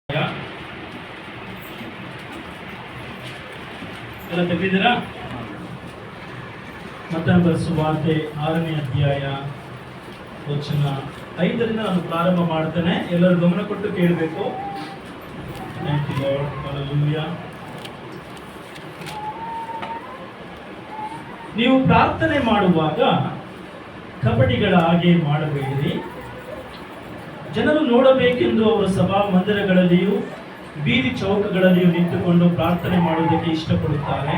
ಎಲ್ಲ ತೆಗೆದಿದ್ದೀರಾ? ಮತ್ತಾಯನ ಬರೆದ ಸುವಾರ್ತೆ 6ನೇ ಅಧ್ಯಾಯ ವಚನ 5ರಿಂದ ನಾನು ಪ್ರಾರಂಭ ಮಾಡ್ತೇನೆ. ಎಲ್ಲರೂ ಗಮನ ಕೊಟ್ಟು ಕೇಳಬೇಕು. Thank you Lord. ಹಲ್ಲೆಲೂಯಾ. ನೀವು ಪ್ರಾರ್ಥನೆ ಮಾಡುವಾಗ ಕಪಟಿಗಳ ಹಾಗೆ ಮಾಡಬೇಡಿರಿ, ಜನರು ನೋಡಬೇಕೆಂದು ಅವರು ಸಭಾ ಮಂದಿರಗಳಲ್ಲಿಯೂ ಬೀದಿ ಚೌಕಗಳಲ್ಲಿಯೂ ನಿಂತುಕೊಂಡು ಪ್ರಾರ್ಥನೆ ಮಾಡುವುದಕ್ಕೆ ಇಷ್ಟಪಡುತ್ತಾರೆ.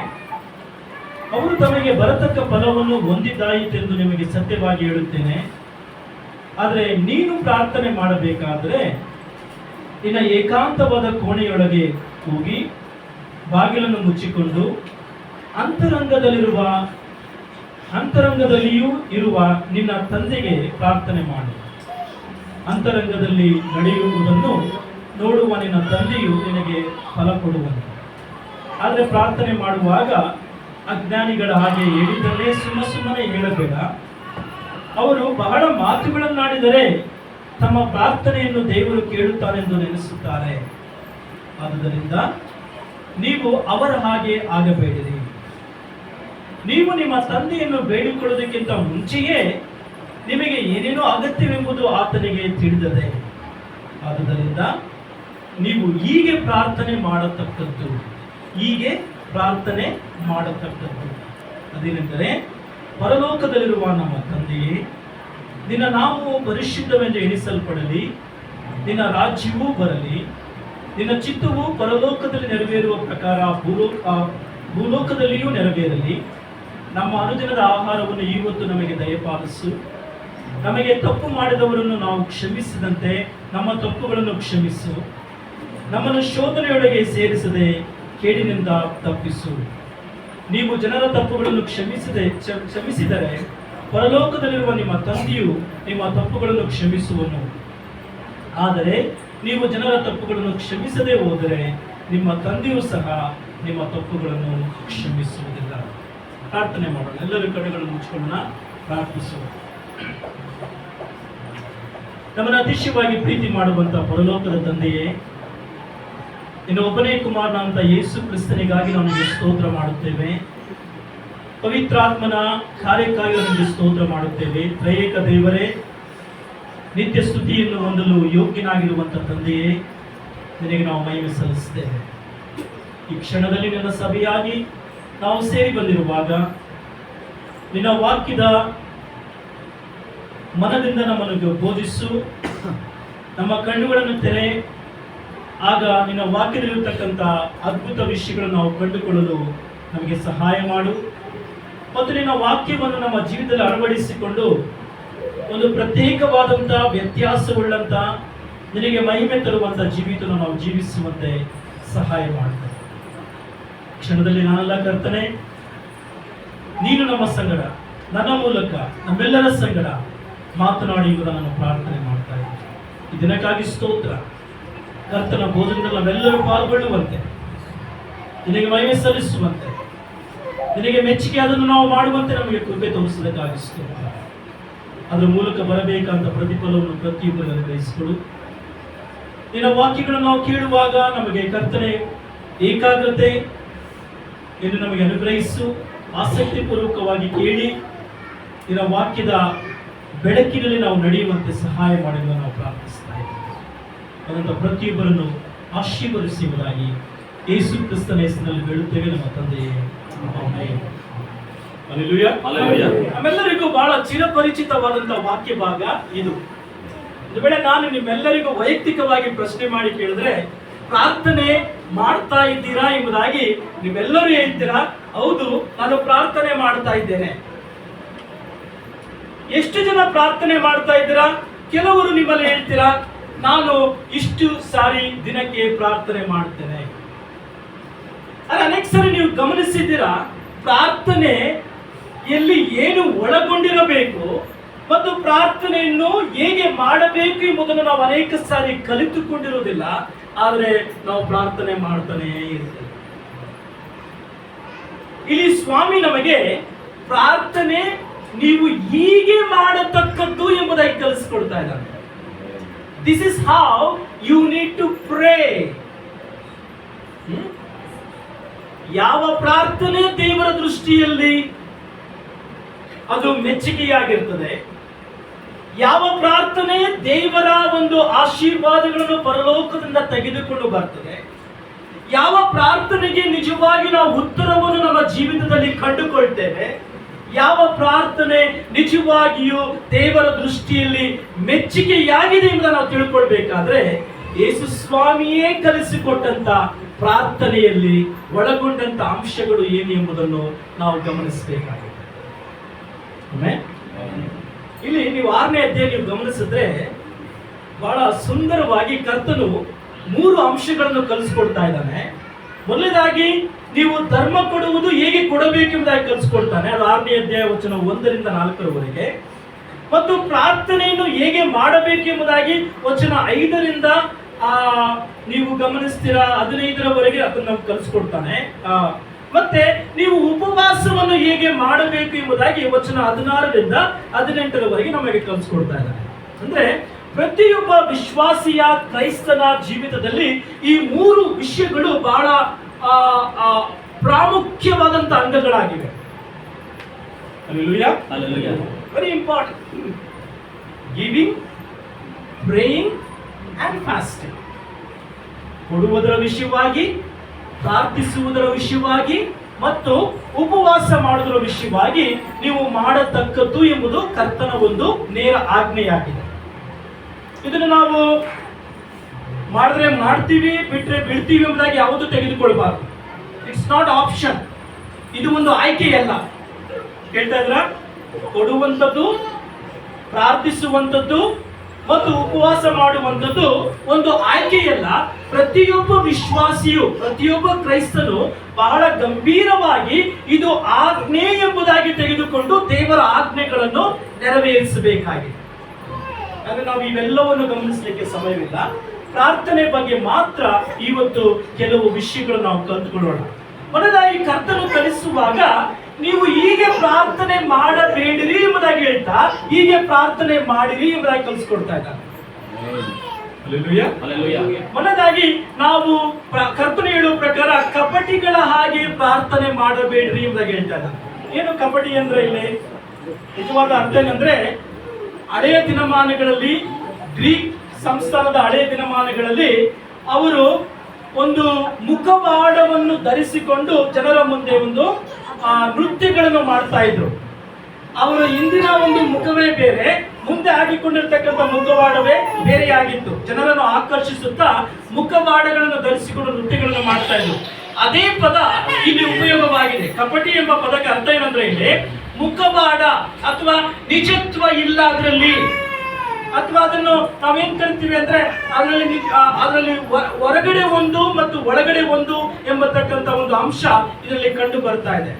ಅವರು ತಮಗೆ ಬರತಕ್ಕ ಫಲವನ್ನು ಹೊಂದಿದ್ದಾಯಿತೆಂದು ನಿಮಗೆ ಸತ್ಯವಾಗಿ ಹೇಳುತ್ತೇನೆ. ಆದರೆ ನೀನು ಪ್ರಾರ್ಥನೆ ಮಾಡಬೇಕಾದರೆ ನಿನ್ನ ಏಕಾಂತವಾದ ಕೋಣೆಯೊಳಗೆ ಹೋಗಿ ಬಾಗಿಲನ್ನು ಮುಚ್ಚಿಕೊಂಡು ಅಂತರಂಗದಲ್ಲಿಯೂ ಇರುವ ನಿನ್ನ ತಂದೆಗೆ ಪ್ರಾರ್ಥನೆ ಮಾಡು. ಅಂತರಂಗದಲ್ಲಿ ನಡೆಯುವುದನ್ನು ನೋಡುವ ನಿನ್ನ ತಂದೆಯು ನಿನಗೆ ಫಲ ಕೊಡುವನು. ಆದರೆ ಪ್ರಾರ್ಥನೆ ಮಾಡುವಾಗ ಅಜ್ಞಾನಿಗಳ ಹಾಗೆ ಹೇಳಿದ್ದನ್ನೇ ಸುಮ್ಮನೆ ಹೇಳಬೇಡ. ಅವರು ಬಹಳ ಮಾತುಗಳನ್ನಾಡಿದರೆ ತಮ್ಮ ಪ್ರಾರ್ಥನೆಯನ್ನು ದೇವರು ಕೇಳುತ್ತಾನೆಂದು ನೆನೆಸುತ್ತಾರೆ. ಆದುದರಿಂದ ನೀವು ಅವರ ಹಾಗೆ ಆಗಬೇಡಿರಿ. ನೀವು ನಿಮ್ಮ ತಂದೆಯನ್ನು ಬೇಡಿಕೊಳ್ಳುವುದಕ್ಕಿಂತ ಮುಂಚೆಯೇ ನಿಮಗೆ ಏನೇನೋ ಅಗತ್ಯವೆಂಬುದು ಆತನಿಗೆ ತಿಳಿದದೆ. ಆದುದರಿಂದ ನೀವು ಹೀಗೆ ಪ್ರಾರ್ಥನೆ ಮಾಡತಕ್ಕದ್ದು ಅದೇನೆಂದರೆ, ಪರಲೋಕದಲ್ಲಿರುವ ನಮ್ಮ ತಂದೆಯೇ, ನಿನ್ನ ನಾಮವು ಪರಿಶುದ್ಧವೆಂದು ಎಣಿಸಲ್ಪಡಲಿ, ನಿನ್ನ ರಾಜ್ಯವೂ ಬರಲಿ, ನಿನ್ನ ಚಿತ್ತವು ಪರಲೋಕದಲ್ಲಿ ನೆರವೇರುವ ಪ್ರಕಾರ ಭೂಲೋಕದಲ್ಲಿಯೂ ನೆರವೇರಲಿ. ನಮ್ಮ ಅನುದಿನದ ಆಹಾರವನ್ನು ಇವತ್ತು ನಮಗೆ ದಯಪಾಲಿಸು. ನಮಗೆ ತಪ್ಪು ಮಾಡಿದವರನ್ನು ನಾವು ಕ್ಷಮಿಸಿದಂತೆ ನಮ್ಮ ತಪ್ಪುಗಳನ್ನು ಕ್ಷಮಿಸು. ನಮ್ಮನ್ನು ಶೋಧನೆಯೊಳಗೆ ಸೇರಿಸದೆ ಕೇಡಿನಿಂದ ತಪ್ಪಿಸು. ನೀವು ಜನರ ತಪ್ಪುಗಳನ್ನು ಕ್ಷಮಿಸಿದರೆ ಪರಲೋಕದಲ್ಲಿರುವ ನಿಮ್ಮ ತಂದೆಯು ನಿಮ್ಮ ತಪ್ಪುಗಳನ್ನು ಕ್ಷಮಿಸುವನು. ಆದರೆ ನೀವು ಜನರ ತಪ್ಪುಗಳನ್ನು ಕ್ಷಮಿಸದೆ ಹೋದರೆ ನಿಮ್ಮ ತಂದೆಯೂ ಸಹ ನಿಮ್ಮ ತಪ್ಪುಗಳನ್ನು ಕ್ಷಮಿಸುವುದಿಲ್ಲ. ಪ್ರಾರ್ಥನೆ ಮಾಡೋಣ. ಎಲ್ಲರೂ ಕಡೆಗಳನ್ನು ಮುಚ್ಕೊಳ್ಳೋಣ, ಪ್ರಾರ್ಥಿಸೋಣ. ನಮ್ಮನ್ನು ಅತಿಶಯವಾಗಿ ಪ್ರೀತಿ ಮಾಡುವಂತ ಪರಲೋಕದ ತಂದೆಯೇ, ಇನ್ನು ಒಬ್ಬನೇ ಕುಮಾರನಂತ ಯೇಸು ಕ್ರಿಸ್ತನಿಗಾಗಿ ನಾವು ನಿಮಗೆ ಸ್ತೋತ್ರ ಮಾಡುತ್ತೇವೆ. ಪವಿತ್ರಾತ್ಮನ ಕಾರ್ಯಕ್ಕಾಗಿ ನಿಮಗೆ ಸ್ತೋತ್ರ ಮಾಡುತ್ತೇವೆ. ತ್ರಯೇಕ ದೇವರೇ, ನಿತ್ಯ ಸ್ತುತಿಯನ್ನು ಹೊಂದಲು ಯೋಗ್ಯನಾಗಿರುವಂಥ ತಂದೆಯೇ, ನಿನಗೆ ನಾವು ಮಹಿಮೆ ಸಲ್ಲಿಸುತ್ತೇವೆ. ಈ ಕ್ಷಣದಲ್ಲಿ ನಿನ್ನ ಸಭೆಯಾಗಿ ನಾವು ಸೇರಿ ಬಂದಿರುವಾಗ ನಿನ್ನ ವಾಕ್ಯದ ಮನದಿಂದ ನಮ್ಮನ್ನು ಬೋಧಿಸು. ನಮ್ಮ ಕಣ್ಣುಗಳನ್ನು ತೆರೆ. ಆಗ ನಿನ್ನ ವಾಕ್ಯದಲ್ಲಿರತಕ್ಕಂಥ ಅದ್ಭುತ ವಿಷಯಗಳನ್ನು ನಾವು ಕಂಡುಕೊಳ್ಳಲು ನಮಗೆ ಸಹಾಯ ಮಾಡು. ಮತ್ತು ನಿನ್ನ ವಾಕ್ಯವನ್ನು ನಮ್ಮ ಜೀವಿತದಲ್ಲಿ ಅಳವಡಿಸಿಕೊಂಡು ಒಂದು ಪ್ರತ್ಯೇಕವಾದಂಥ ವ್ಯತ್ಯಾಸವುಳ್ಳಂಥ ನಿನಗೆ ಮಹಿಮೆ ತರುವಂಥ ಜೀವಿತವನ್ನು ನಾವು ಜೀವಿಸುವಂತೆ ಸಹಾಯ ಮಾಡ್ತೇವೆ. ಕ್ಷಣದಲ್ಲಿ ನಾನೆಲ್ಲ ಕರ್ತನೆ, ನೀನು ನಮ್ಮ ಸಂಗಡ, ನನ್ನ ಮೂಲಕ ನಮ್ಮೆಲ್ಲರ ಸಂಗಡ ಮಾತನಾಡಿಯುವುದನ್ನು ನಾನು ಪ್ರಾರ್ಥನೆ ಮಾಡ್ತಾ ಇದ್ದೇನೆ. ಈ ದಿನಕ್ಕಾಗಿ ಸ್ತೋತ್ರ. ಕರ್ತನ ಬೋಧನೆಯಲ್ಲಿ ನಾವೆಲ್ಲರೂ ಪಾಲ್ಗೊಳ್ಳುವಂತೆ, ನಿನಗೆ ಮಹಿಮೆ ಸಲ್ಲಿಸುವಂತೆ, ನಿನಗೆ ಮೆಚ್ಚುಗೆ ಅದನ್ನು ನಾವು ಮಾಡುವಂತೆ ನಮಗೆ ಕೃಪೆ ತೋರಿಸಬೇಕಾಗಿ ಸ್ತೋತ್ರ. ಅದರ ಮೂಲಕ ಬರಬೇಕಂತ ಪ್ರತಿಫಲವನ್ನು ಪ್ರತಿಯೊಬ್ಬರು ಅನುಗ್ರಹಿಸಿಕೊಡು. ನಿನ್ನ ವಾಕ್ಯಗಳನ್ನು ನಾವು ಕೇಳುವಾಗ ನಮಗೆ ಕರ್ತನೆ ಏಕಾಗ್ರತೆ ಎಂದು ನಮಗೆ ಅನುಗ್ರಹಿಸು. ಆಸಕ್ತಿಪೂರ್ವಕವಾಗಿ ಕೇಳಿ ನಿನ್ನ ವಾಕ್ಯದ ಬೆಳಕಿನಲ್ಲಿ ನಾವು ನಡೆಯುವಂತೆ ಸಹಾಯ ಮಾಡಲು ನಾವು ಪ್ರಾರ್ಥಿಸ್ತಾ ಇದ್ದೇವೆ. ಅದನ್ನು ಪ್ರತಿಯೊಬ್ಬರನ್ನು ಆಶೀರ್ವದಿಸುವುದಾಗಿ ಯೇಸು ಕ್ರಿಸ್ತನ ಹೆಸರಿನಲ್ಲಿ ಬೇಡುತ್ತೇವೆ ನಮ್ಮ ತಂದೆಯೇ, ಆಮೆನ್. ಹಲ್ಲೆಲೂಯಾ. ನಮ್ಮೆಲ್ಲರಿಗೂ ಬಹಳ ಚಿರಪರಿಚಿತವಾದಂತಹ ವಾಕ್ಯ ಭಾಗ ಇದು. ಒಂದು ವೇಳೆ ನಾನು ನಿಮ್ಮೆಲ್ಲರಿಗೂ ವೈಯಕ್ತಿಕವಾಗಿ ಪ್ರಶ್ನೆ ಮಾಡಿ ಕೇಳಿದ್ರೆ, ಪ್ರಾರ್ಥನೆ ಮಾಡ್ತಾ ಇದ್ದೀರಾ ಎಂಬುದಾಗಿ ನೀವೆಲ್ಲರೂ ಹೇಳ್ತೀರಾ, ಹೌದು ನಾನು ಪ್ರಾರ್ಥನೆ ಮಾಡ್ತಾ ಇದ್ದೇನೆ. ಎಷ್ಟು ಜನ ಪ್ರಾರ್ಥನೆ ಮಾಡ್ತಾ ಇದ್ದೀರಾ? ಕೆಲವರು ನಿಮ್ಮಲ್ಲಿ ಹೇಳ್ತೀರಾ, ನಾನು ಇಷ್ಟು ಸಾರಿ ದಿನಕ್ಕೆ ಪ್ರಾರ್ಥನೆ ಮಾಡ್ತೇನೆ. ಅನೇಕ ಸರಿ ನೀವು ಗಮನಿಸಿದ್ದೀರಾ, ಪ್ರಾರ್ಥನೆ ಎಲ್ಲಿ ಏನು ಒಳಗೊಂಡಿರಬೇಕು ಮತ್ತು ಪ್ರಾರ್ಥನೆಯನ್ನು ಹೇಗೆ ಮಾಡಬೇಕು ಎಂಬುದನ್ನು ನಾವು ಅನೇಕ ಸಾರಿ ಕಲಿತುಕೊಂಡಿರುವುದಿಲ್ಲ. ಆದರೆ ನಾವು ಪ್ರಾರ್ಥನೆ ಮಾಡ್ತಾನೆ ಇರ್ತೇವೆ. ಇಲ್ಲಿ ಸ್ವಾಮಿ ನಮಗೆ ಪ್ರಾರ್ಥನೆ ನೀವು ಹೀಗೆ ಮಾಡತಕ್ಕದ್ದು ಎಂಬುದಾಗಿ ಕಲಿಸಿಕೊಡ್ತಾ ಇದ್ದಾನೆ. This is how you need to pray. ಯಾವ ಪ್ರಾರ್ಥನೆ ದೇವರ ದೃಷ್ಟಿಯಲ್ಲಿ ಅದು ಮೆಚ್ಚುಗೆಯಾಗಿರ್ತದೆ, ಯಾವ ಪ್ರಾರ್ಥನೆ ದೇವರ ಒಂದು ಆಶೀರ್ವಾದಗಳನ್ನು ಪರಲೋಕದಿಂದ ತೆಗೆದುಕೊಂಡು ಬರ್ತದೆ, ಯಾವ ಪ್ರಾರ್ಥನೆಗೆ ನಿಜವಾಗಿ ನಾವು ಉತ್ತರವನ್ನು ನಮ್ಮ ಜೀವಿತದಲ್ಲಿ ಕಂಡುಕೊಳ್ತೇವೆ, ಯಾವ ಪ್ರಾರ್ಥನೆ ನಿಜವಾಗಿಯೂ ದೇವರ ದೃಷ್ಟಿಯಲ್ಲಿ ಮೆಚ್ಚುಗೆಯಾಗಿದೆ ಎಂದು ನಾವು ತಿಳ್ಕೊಳ್ಬೇಕಾದ್ರೆ ಯೇಸು ಸ್ವಾಮಿಯೇ ಕಲಿಸಿಕೊಟ್ಟಂತ ಪ್ರಾರ್ಥನೆಯಲ್ಲಿ ಒಳಗೊಂಡಂತ ಅಂಶಗಳು ಏನು ಎಂಬುದನ್ನು ನಾವು ಗಮನಿಸಬೇಕಾಗಿದೆ. ಇಲ್ಲಿ ನೀವು 6ನೇ ಅಧ್ಯಾಯ ನೀವು ಗಮನಿಸಿದ್ರೆ ಬಹಳ ಸುಂದರವಾಗಿ ಕರ್ತನು 3 ಅಂಶಗಳನ್ನು ಕಲಿಸ್ಕೊಡ್ತಾ ಇದ್ದಾನೆ. ಮೊದಲನೇದಾಗಿ ನೀವು ಧರ್ಮ ಕೊಡುವುದು ಹೇಗೆ ಕೊಡಬೇಕೆಂಬುದಾಗಿ ಕಲಿಸ್ಕೊಡ್ತಾನೆ, ಅದು 6ನೇ ಅಧ್ಯಾಯ ವಚನ 1ರಿಂದ 4ರವರೆಗೆ. ಮತ್ತು ಪ್ರಾರ್ಥನೆಯನ್ನು ಹೇಗೆ ಮಾಡಬೇಕೆಂಬುದಾಗಿ ವಚನ 5ರಿಂದ ನೀವು ಗಮನಿಸ್ತೀರಾ 15ರವರೆಗೆ ಅದನ್ನು ಕಲಿಸ್ಕೊಡ್ತಾನೆ. ಮತ್ತೆ ನೀವು ಉಪವಾಸವನ್ನು ಹೇಗೆ ಮಾಡಬೇಕು ಎಂಬುದಾಗಿ ವಚನ 16ರಿಂದ 18ರವರೆಗೆ ನಮಗೆ ಕಲಿಸ್ಕೊಡ್ತಾ ಇದ್ದಾನೆ. ಅಂದ್ರೆ ಪ್ರತಿಯೊಬ್ಬ ವಿಶ್ವಾಸಿಯ ಕ್ರೈಸ್ತನ ಜೀವಿತದಲ್ಲಿ ಈ 3 ವಿಷಯಗಳು ಬಹಳ ಪ್ರಾಮುಖ್ಯವಾದಂತ ಅಂಗಗಳಾಗಿವೆ. Very important. Giving, praying and fasting. ಕೊಡುವುದರ ವಿಷಯವಾಗಿ, ಪ್ರಾರ್ಥಿಸುವುದರ ವಿಷಯವಾಗಿ ಮತ್ತು ಉಪವಾಸ ಮಾಡುವುದರ ವಿಷಯವಾಗಿ ನೀವು ಮಾಡತಕ್ಕದ್ದು ಎಂಬುದು ಕರ್ತನ ಒಂದು ನೇರ ಆಜ್ಞೆಯಾಗಿದೆ. ಇದನ್ನು ನಾವು ಮಾಡಿದ್ರೆ ಮಾಡ್ತೀವಿ, ಬಿಟ್ರೆ ಬಿಡ್ತೀವಿ ಎಂಬುದಾಗಿ ಯಾವುದು ತೆಗೆದುಕೊಳ್ಬಾರ್ದು. It's not option. ಇದು ಒಂದು ಆಯ್ಕೆಯಲ್ಲ. ಹೇಳ್ತಾ ಇದ್ರ ಕೊಡುವಂಥದ್ದು, ಪ್ರಾರ್ಥಿಸುವಂಥದ್ದು ಮತ್ತು ಉಪವಾಸ ಮಾಡುವಂಥದ್ದು ಒಂದು ಆಯ್ಕೆಯಲ್ಲ. ಪ್ರತಿಯೊಬ್ಬ ವಿಶ್ವಾಸಿಯು, ಪ್ರತಿಯೊಬ್ಬ ಕ್ರೈಸ್ತನು ಬಹಳ ಗಂಭೀರವಾಗಿ ಇದು ಆಜ್ಞೆ ಎಂಬುದಾಗಿ ತೆಗೆದುಕೊಂಡು ದೇವರ ಆಜ್ಞೆಗಳನ್ನು ನೆರವೇರಿಸಬೇಕಾಗಿದೆ. ಅಂದ್ರೆ ನಾವು ಇವೆಲ್ಲವನ್ನು ಗಮನಿಸಲಿಕ್ಕೆ ಸಮಯವಿಲ್ಲ. ಪ್ರಾರ್ಥನೆ ಬಗ್ಗೆ ಮಾತ್ರ ಇವತ್ತು ಕೆಲವು ವಿಷಯಗಳು ನಾವು ಕಲಿತುಕೊಳ್ಳೋಣ. ಮೊದಲಾಗಿ ಕರ್ತನು ಕಲಿಸುವಾಗ ನೀವು ಹೀಗೆ ಪ್ರಾರ್ಥನೆ ಮಾಡಬೇಡಿರಿ ಎಂಬುದಾಗಿ ಹೇಳ್ತಾ ಹೀಗೆ ಪ್ರಾರ್ಥನೆ ಮಾಡಿರಿ ಎಂಬುದಾಗಿ ಕಲಿಸ್ಕೊಡ್ತಾ ಇದ್ದಾರೆ. ಮೊದಲಾಗಿ ನಾವು ಕರ್ತನು ಹೇಳುವ ಪ್ರಕಾರ ಕಪಟಿಗಳ ಹಾಗೆ ಪ್ರಾರ್ಥನೆ ಮಾಡಬೇಡ್ರಿ ಎಂಬುದಾಗಿ ಹೇಳ್ತಾ ಇದ್ದಾರೆ. ಏನು ಕಪಟಿ ಅಂದ್ರೆ ಇಲ್ಲಿ ನಿಜವಾದ ಅರ್ಥ ಏನಂದ್ರೆ, ಹಳೆಯ ದಿನಮಾನಗಳಲ್ಲಿ, ಗ್ರೀಕ್ ಸಂಸ್ಥಾನದ ಹಳೆಯ ದಿನಮಾನಗಳಲ್ಲಿ ಅವರು ಒಂದು ಮುಖವಾಡವನ್ನು ಧರಿಸಿಕೊಂಡು ಜನರ ಮುಂದೆ ಒಂದು ನೃತ್ಯಗಳನ್ನು ಮಾಡ್ತಾ ಇದ್ರು. ಅವರ ಹಿಂದಿನ ಒಂದು ಮುಖವೇ ಬೇರೆ, ಮುಂದೆ ಹಾಕಿಕೊಂಡಿರ್ತಕ್ಕಂಥ ಮುಖವಾಡವೇ ಬೇರೆಯಾಗಿತ್ತು. ಜನರನ್ನು ಆಕರ್ಷಿಸುತ್ತಾ ಮುಖವಾಡಗಳನ್ನು ಧರಿಸಿಕೊಂಡು ನೃತ್ಯಗಳನ್ನು ಮಾಡ್ತಾ ಇದ್ರು. ಅದೇ ಪದ ಇಲ್ಲಿ ಉಪಯೋಗವಾಗಿದೆ. ಕಪಟಿ ಎಂಬ ಪದಕ್ಕೆ ಅರ್ಥ ಏನಂದ್ರೆ ಇಲ್ಲಿ ಮುಖವಾಡ ಅಥವಾ ನಿಜತ್ವ ಇಲ್ಲ ಅದರಲ್ಲಿ, ಅಥವಾ ಅದನ್ನು ನಾವೇನ್ ಕರಿತೀವಿ ಅಂದ್ರೆ ಅದರಲ್ಲಿ ಹೊರಗಡೆ ಒಂದು ಮತ್ತು ಒಳಗಡೆ ಒಂದು ಎಂಬತಕ್ಕಂಥ ಒಂದು ಅಂಶ ಇದರಲ್ಲಿ ಕಂಡು ಬರ್ತಾ ಇದೆ.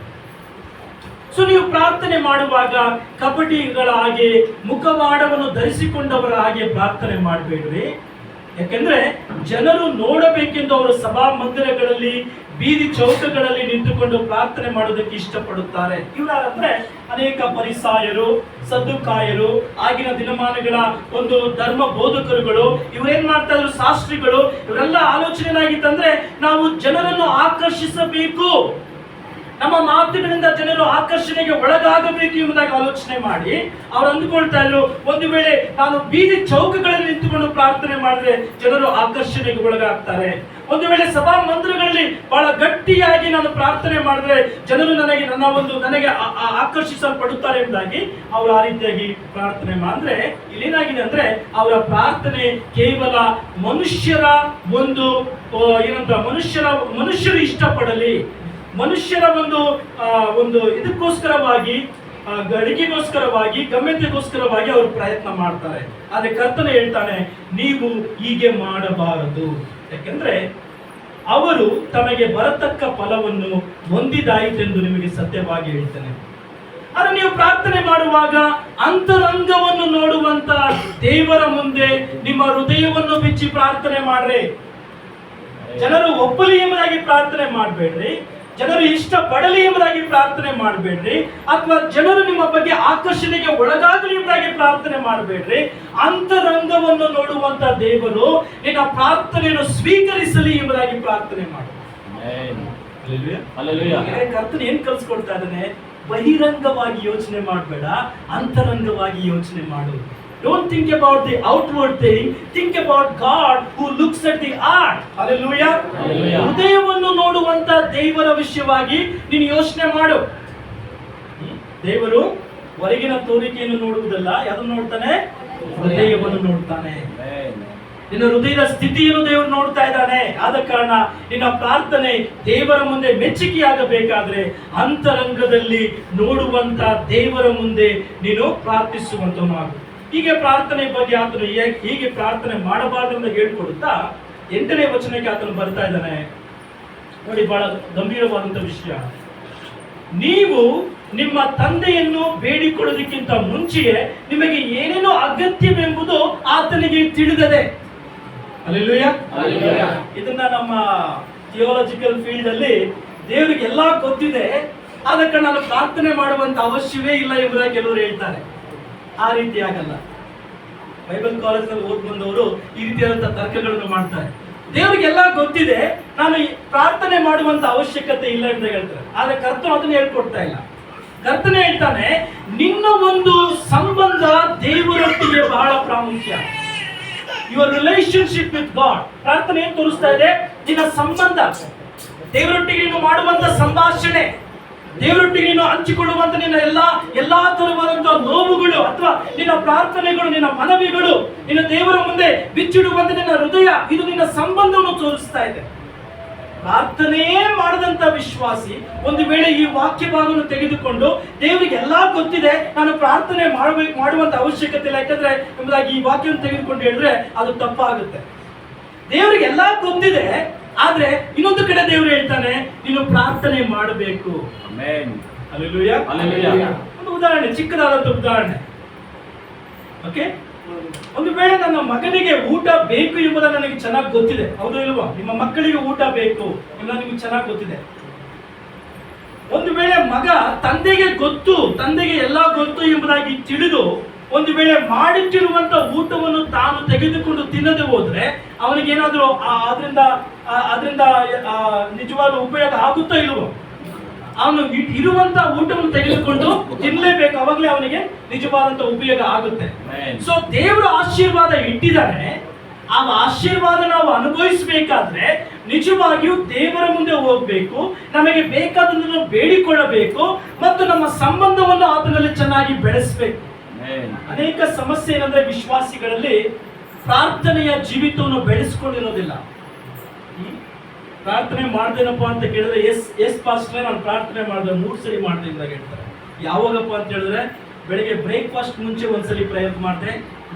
ಸೊ ನೀವು ಪ್ರಾರ್ಥನೆ ಮಾಡುವಾಗ ಕಪಟಿಗಳ ಹಾಗೆ ಮುಖವಾಡವನ್ನು ಧರಿಸಿಕೊಂಡವರ ಹಾಗೆ ಪ್ರಾರ್ಥನೆ ಮಾಡಬೇಡ್ರಿ. ಯಾಕೆಂದ್ರೆ ಜನರು ನೋಡಬೇಕೆಂದು ಅವರು ಸಭಾ ಮಂದಿರಗಳಲ್ಲಿ, ಬೀದಿ ಚೌಕಗಳಲ್ಲಿ ನಿಂತುಕೊಂಡು ಪ್ರಾರ್ಥನೆ ಮಾಡೋದಕ್ಕೆ ಇಷ್ಟಪಡುತ್ತಾರೆ. ಇವರಂದ್ರೆ ಅನೇಕ ಪರಿಸಾಯರು, ಸದ್ದುಕಾಯರು, ಆಗಿನ ದಿನಮಾನಗಳ ಒಂದು ಧರ್ಮ ಬೋಧಕರುಗಳು, ಇವರೇನ್ ಮಾಡ್ತಾ ಇದ್ರು, ಶಾಸ್ತ್ರಿಗಳು. ಇವರೆಲ್ಲ ಆಲೋಚನೆ ಏನಾಗಿತ್ತಂದ್ರೆ ನಾವು ಜನರನ್ನು ಆಕರ್ಷಿಸಬೇಕು, ನಮ್ಮ ಮಾತುಗಳಿಂದ ಜನರು ಆಕರ್ಷಣೆಗೆ ಒಳಗಾಗಬೇಕು ಎಂಬುದಾಗಿ ಆಲೋಚನೆ ಮಾಡಿ ಅವ್ರು ಅಂದುಕೊಳ್ತಾ ಇದ್ರು, ಒಂದು ವೇಳೆ ನಾನು ಬೀದಿ ಚೌಕಗಳಲ್ಲಿ ನಿಂತುಕೊಂಡು ಪ್ರಾರ್ಥನೆ ಮಾಡಿದ್ರೆ ಜನರು ಆಕರ್ಷಣೆಗೆ ಒಳಗಾಗ್ತಾರೆ, ಒಂದು ವೇಳೆ ಸಭಾ ಮಂದಿರಗಳಲ್ಲಿ ಬಹಳ ಗಟ್ಟಿಯಾಗಿ ನಾನು ಪ್ರಾರ್ಥನೆ ಮಾಡಿದ್ರೆ ಜನರು ನನಗೆ ಆಕರ್ಷಿಸಲ್ಪಡುತ್ತಾರೆ ಎಂಬುದಾಗಿ ಅವರು ಆ ರೀತಿಯಾಗಿ ಪ್ರಾರ್ಥನೆ ಮಾಡಿದ್ರೆ ಇಲ್ಲೇನಾಗಿದೆ ಅಂದ್ರೆ ಅವರ ಪ್ರಾರ್ಥನೆ ಕೇವಲ ಮನುಷ್ಯರ ಒಂದು ಏನಂತ ಮನುಷ್ಯರು ಇಷ್ಟಪಡಲಿ, ಮನುಷ್ಯರ ಒಂದು ಇದಕ್ಕೋಸ್ಕರವಾಗಿ, ಗಳಿಗೆಗೋಸ್ಕರವಾಗಿ, ಗಮ್ಯತೆಗೋಸ್ಕರವಾಗಿ ಅವರು ಪ್ರಯತ್ನ ಮಾಡ್ತಾರೆ. ಆದ್ರೆ ಕರ್ತನೆ ಹೇಳ್ತಾನೆ ನೀವು ಹೀಗೆ ಮಾಡಬಾರದು. ಯಾಕೆಂದ್ರೆ ಅವರು ತಮಗೆ ಬರತಕ್ಕ ಫಲವನ್ನು ಹೊಂದಿದಾಯಿತೆಂದು ನಿಮಗೆ ಸತ್ಯವಾಗಿ ಹೇಳ್ತೇನೆ. ಆದ್ರೆ ನೀವು ಪ್ರಾರ್ಥನೆ ಮಾಡುವಾಗ ಅಂತರಂಗವನ್ನು ನೋಡುವಂತ ದೇವರ ಮುಂದೆ ನಿಮ್ಮ ಹೃದಯವನ್ನು ಬಿಚ್ಚಿ ಪ್ರಾರ್ಥನೆ ಮಾಡ್ರಿ. ಜನರು ಒಪ್ಪಲಿ ಎಂಬುದಾಗಿ ಪ್ರಾರ್ಥನೆ ಮಾಡಬೇಡ್ರಿ. ಜನರು ಇಷ್ಟ ಪಡಲಿ ಎಂಬುದಾಗಿ ಪ್ರಾರ್ಥನೆ ಮಾಡಬೇಡ್ರಿ, ಅಥವಾ ಜನರು ನಿಮ್ಮ ಬಗ್ಗೆ ಆಕರ್ಷಣೆಗೆ ಒಳಗಾಗಲಿ ಎಂಬುದಾಗಿ ಪ್ರಾರ್ಥನೆ ಮಾಡಬೇಡ್ರಿ. ಅಂತರಂಗವನ್ನು ನೋಡುವಂತ ದೇವರು ನಿನ್ನ ಪ್ರಾರ್ಥನೆಯನ್ನು ಸ್ವೀಕರಿಸಲಿ ಎಂಬುದಾಗಿ ಪ್ರಾರ್ಥನೆ ಮಾಡು. ಕರ್ತನ ಏನ್ ಕಲ್ಸ್ಕೊಡ್ತಾ ಇದ್ದಾನೆ? ಬಹಿರಂಗವಾಗಿ ಯೋಚನೆ ಮಾಡಬೇಡ, ಅಂತರಂಗವಾಗಿ ಯೋಚನೆ ಮಾಡು. Don't think about the outward thing, think about God who looks at the heart. Hallelujah. ಹೃದಯವನ್ನು ನೋಡುವಂತ ದೇವರ ವಿಷಯವಾಗಿ ನೀನು ಯೋಚನೆ ಮಾಡು. ದೇವರು ಹೊರಗಿನ ತೋರಿಕೆಯನ್ನು ನೋಡುವುದಲ್ಲ, ಯಾವ್ದನ್ನು ನೋಡ್ತಾನೆ? ಹೃದಯವನ್ನು ನೋಡ್ತಾನೆ. ನಿನ್ನ ಹೃದಯದ ಸ್ಥಿತಿಯನ್ನು ದೇವರು ನೋಡ್ತಾ ಇದ್ದಾನೆ. ಆದ ಕಾರಣ ನಿನ್ನ ಪ್ರಾರ್ಥನೆ ದೇವರ ಮುಂದೆ ಮೆಚ್ಚುಗೆಯಾಗಬೇಕಾದ್ರೆ ಅಂತರಂಗದಲ್ಲಿ ನೋಡುವಂತ ದೇವರ ಮುಂದೆ ನೀನು ಪ್ರಾರ್ಥಿಸುವಂತವನಾಗು. ಹೀಗೆ ಪ್ರಾರ್ಥನೆ ಬಗ್ಗೆ ಆತನು ಹೀಗೆ ಪ್ರಾರ್ಥನೆ ಮಾಡಬಾರದು ಅಂತ ಹೇಳ್ಕೊಡುತ್ತಾ 8ನೇ ವಚನಕ್ಕೆ ಆತನು ಬರ್ತಾ ಇದ್ದಾನೆ. ನೋಡಿ, ಬಹಳ ಗಂಭೀರವಾದಂತ ವಿಷಯ. ನೀವು ನಿಮ್ಮ ತಂದೆಯನ್ನು ಬೇಡಿಕೊಳ್ಳೋದಕ್ಕಿಂತ ಮುಂಚೆಯೇ ನಿಮಗೆ ಏನೇನೋ ಅಗತ್ಯವೆಂಬುದು ಆತನಿಗೆ ತಿಳಿದದೆ. ಹಲ್ಲೆಲೂಯಾ. ಇದನ್ನ ನಮ್ಮ ಥಿಯಾಲಜಿಕಲ್ ಫೀಲ್ಡ್ ಅಲ್ಲಿ ದೇವರಿಗೆ ಎಲ್ಲಾ ಗೊತ್ತಿದೆ, ಅದಕ್ಕೆ ನಾನು ಪ್ರಾರ್ಥನೆ ಮಾಡುವಂತ ಅವಶ್ಯವೇ ಇಲ್ಲ ಎಂಬುದಾಗಿ ಕೆಲವರು ಹೇಳ್ತಾರೆ. ಆ ರೀತಿ ಆಗಲ್ಲ. ಬೈಬಲ್ ಕಾಲೇಜ್ನಲ್ಲಿ ಓದ್ ಬಂದವರು ಈ ರೀತಿಯಾದಂತಹ ತರ್ಕಗಳನ್ನು ಮಾಡ್ತಾರೆ. ದೇವರಿಗೆಲ್ಲ ಗೊತ್ತಿದೆ, ನಾನು ಪ್ರಾರ್ಥನೆ ಮಾಡುವಂತ ಅವಶ್ಯಕತೆ ಇಲ್ಲ ಅಂತ ಹೇಳ್ತಾರೆ. ಆದ್ರೆ ಕರ್ತನು ಅದನ್ನ ಹೇಳ್ಕೊಡ್ತಾ ಇಲ್ಲ. ಕರ್ತನೆ ಹೇಳ್ತಾನೆ, ನಿನ್ನ ಒಂದು ಸಂಬಂಧ ದೇವರೊಟ್ಟಿಗೆ ಬಹಳ ಪ್ರಾಮುಖ್ಯ. Your relationship with god. ಪ್ರಾರ್ಥನೆ ಏನ್ ತೋರಿಸ್ತಾ ಇದೆ? ನಿನ್ನ ಸಂಬಂಧ ದೇವರೊಟ್ಟಿಗೆ ನೀನು ಮಾಡುವಂತ ಸಂಭಾಷಣೆ, ದೇವರೊಟ್ಟಿಗೆ ನೀನು ಹಂಚಿಕೊಳ್ಳುವಂತ ನಿನ್ನ ಎಲ್ಲಾ ತರವಾದಂತಹ ನೋವುಗಳು ಅಥವಾ ನಿನ್ನ ಪ್ರಾರ್ಥನೆಗಳು, ನಿನ್ನ ಮನವಿಗಳು, ನಿನ್ನ ದೇವರ ಮುಂದೆ ಬಿಚ್ಚಿಡುವಂತ ನಿನ್ನ ಹೃದಯ, ಇದು ನಿನ್ನ ಸಂಬಂಧವನ್ನು ತೋರಿಸ್ತಾ ಇದೆ. ಪ್ರಾರ್ಥನೆಯೇ ಮಾಡದಂತ ವಿಶ್ವಾಸಿ ಒಂದು ವೇಳೆ ಈ ವಾಕ್ಯ ಭಾಗವನ್ನು ತೆಗೆದುಕೊಂಡು ದೇವರಿಗೆ ಎಲ್ಲಾ ಗೊತ್ತಿದೆ, ನಾನು ಪ್ರಾರ್ಥನೆ ಮಾಡುವಂತ ಅವಶ್ಯಕತೆ ಇಲ್ಲ ಯಾಕಂದ್ರೆ ಎಂಬುದಾಗಿ ಈ ವಾಕ್ಯವನ್ನು ತೆಗೆದುಕೊಂಡು ಹೇಳಿದ್ರೆ ಅದು ತಪ್ಪಾಗುತ್ತೆ. ದೇವರಿಗೆ ಎಲ್ಲಾ ಗೊತ್ತಿದೆ, ಆದ್ರೆ ಇನ್ನೊಂದು ಕಡೆ ದೇವರು ಹೇಳ್ತಾನೆ, ನೀನು ಪ್ರಾರ್ಥನೆ ಮಾಡಬೇಕು. ಹಲ್ಲೆಲೂಯಾ. ಒಂದು ಉದಾಹರಣೆ, ಚಿಕ್ಕದಾದಂತ ಉದಾಹರಣೆ. ಓಕೆ, ಒಂದು ವೇಳೆ ನನ್ನ ಮಗನಿಗೆ ಊಟ ಬೇಕು ಎಂಬುದನ್ನು ನನಗೆ ಚೆನ್ನಾಗಿ ಗೊತ್ತಿದೆ, ಹೌದು ಇಲ್ವಾ? ನಿಮ್ಮ ಮಕ್ಕಳಿಗೆ ಊಟ ಬೇಕು ಎಂಬುದು ನಿಮಗೆ ಚೆನ್ನಾಗಿ ಗೊತ್ತಿದೆ. ಒಂದು ವೇಳೆ ಮಗ ತಂದೆಗೆ ಎಲ್ಲಾ ಗೊತ್ತು ಎಂಬುದಾಗಿ ತಿಳಿದು ಒಂದು ವೇಳೆ ಮಾಡಿಟ್ಟಿರುವಂತ ಊಟವನ್ನು ತಾನು ತೆಗೆದುಕೊಂಡು ತಿನ್ನದೆ ಹೋದ್ರೆ ಅವನಿಗೇನಾದ್ರೂ ಅದರಿಂದ ನಿಜವಾದ ಉಪಯೋಗ ಆಗುತ್ತಾ ಇಲ್ವೋ? ಅವನು ಇರುವಂತ ಊಟವನ್ನು ತೆಗೆದುಕೊಂಡು ತಿನ್ನಲೇಬೇಕು, ಅವಾಗಲೇ ಅವನಿಗೆ ನಿಜವಾದಂತ ಉಪಯೋಗ ಆಗುತ್ತೆ. ಸೊ ದೇವರ ಆಶೀರ್ವಾದ ಇಟ್ಟಿದ್ದಾನೆ, ಆ ಆಶೀರ್ವಾದ ನಾವು ಅನುಭವಿಸಬೇಕಾದ್ರೆ ನಿಜವಾಗಿಯೂ ದೇವರ ಮುಂದೆ ಹೋಗ್ಬೇಕು, ನಮಗೆ ಬೇಕಾದನ್ನು ಬೇಡಿಕೊಳ್ಳಬೇಕು ಮತ್ತು ನಮ್ಮ ಸಂಬಂಧವನ್ನು ಆತನಲ್ಲಿ ಚೆನ್ನಾಗಿ ಬೆಳೆಸಬೇಕು. ಅನೇಕ ಸಮಸ್ಯೆ ಏನಂದ್ರೆ ವಿಶ್ವಾಸಿಗಳಲ್ಲಿ ಪ್ರಾರ್ಥನೆಯ ಜೀವಿತವನ್ನು ಬೆಳೆಸ್ಕೊಂಡಿರೋದಿಲ್ಲ. ಪ್ರಾರ್ಥನೆ ಮಾಡ್ದೇನಪ್ಪ ಅಂತ ಕೇಳಿದ್ರೆ ಎಸ್ ಪಾಸ್ಟರ್ ನಾನು ಪ್ರಾರ್ಥನೆ ಮಾಡಿದೆ 3 ಸರಿ ಮಾಡ್ದೆ ಅಂತ ಹೇಳ್ತಾರೆ. ಯಾವಾಗಪ್ಪ ಅಂತ ಹೇಳಿದ್ರೆ ಬೆಳಿಗ್ಗೆ ಬ್ರೇಕ್ಫಾಸ್ಟ್ ಮುಂಚೆ ಒಂದ್ಸಲಿ ಪ್ರಯತ್ನ ಮಾಡಿದೆ,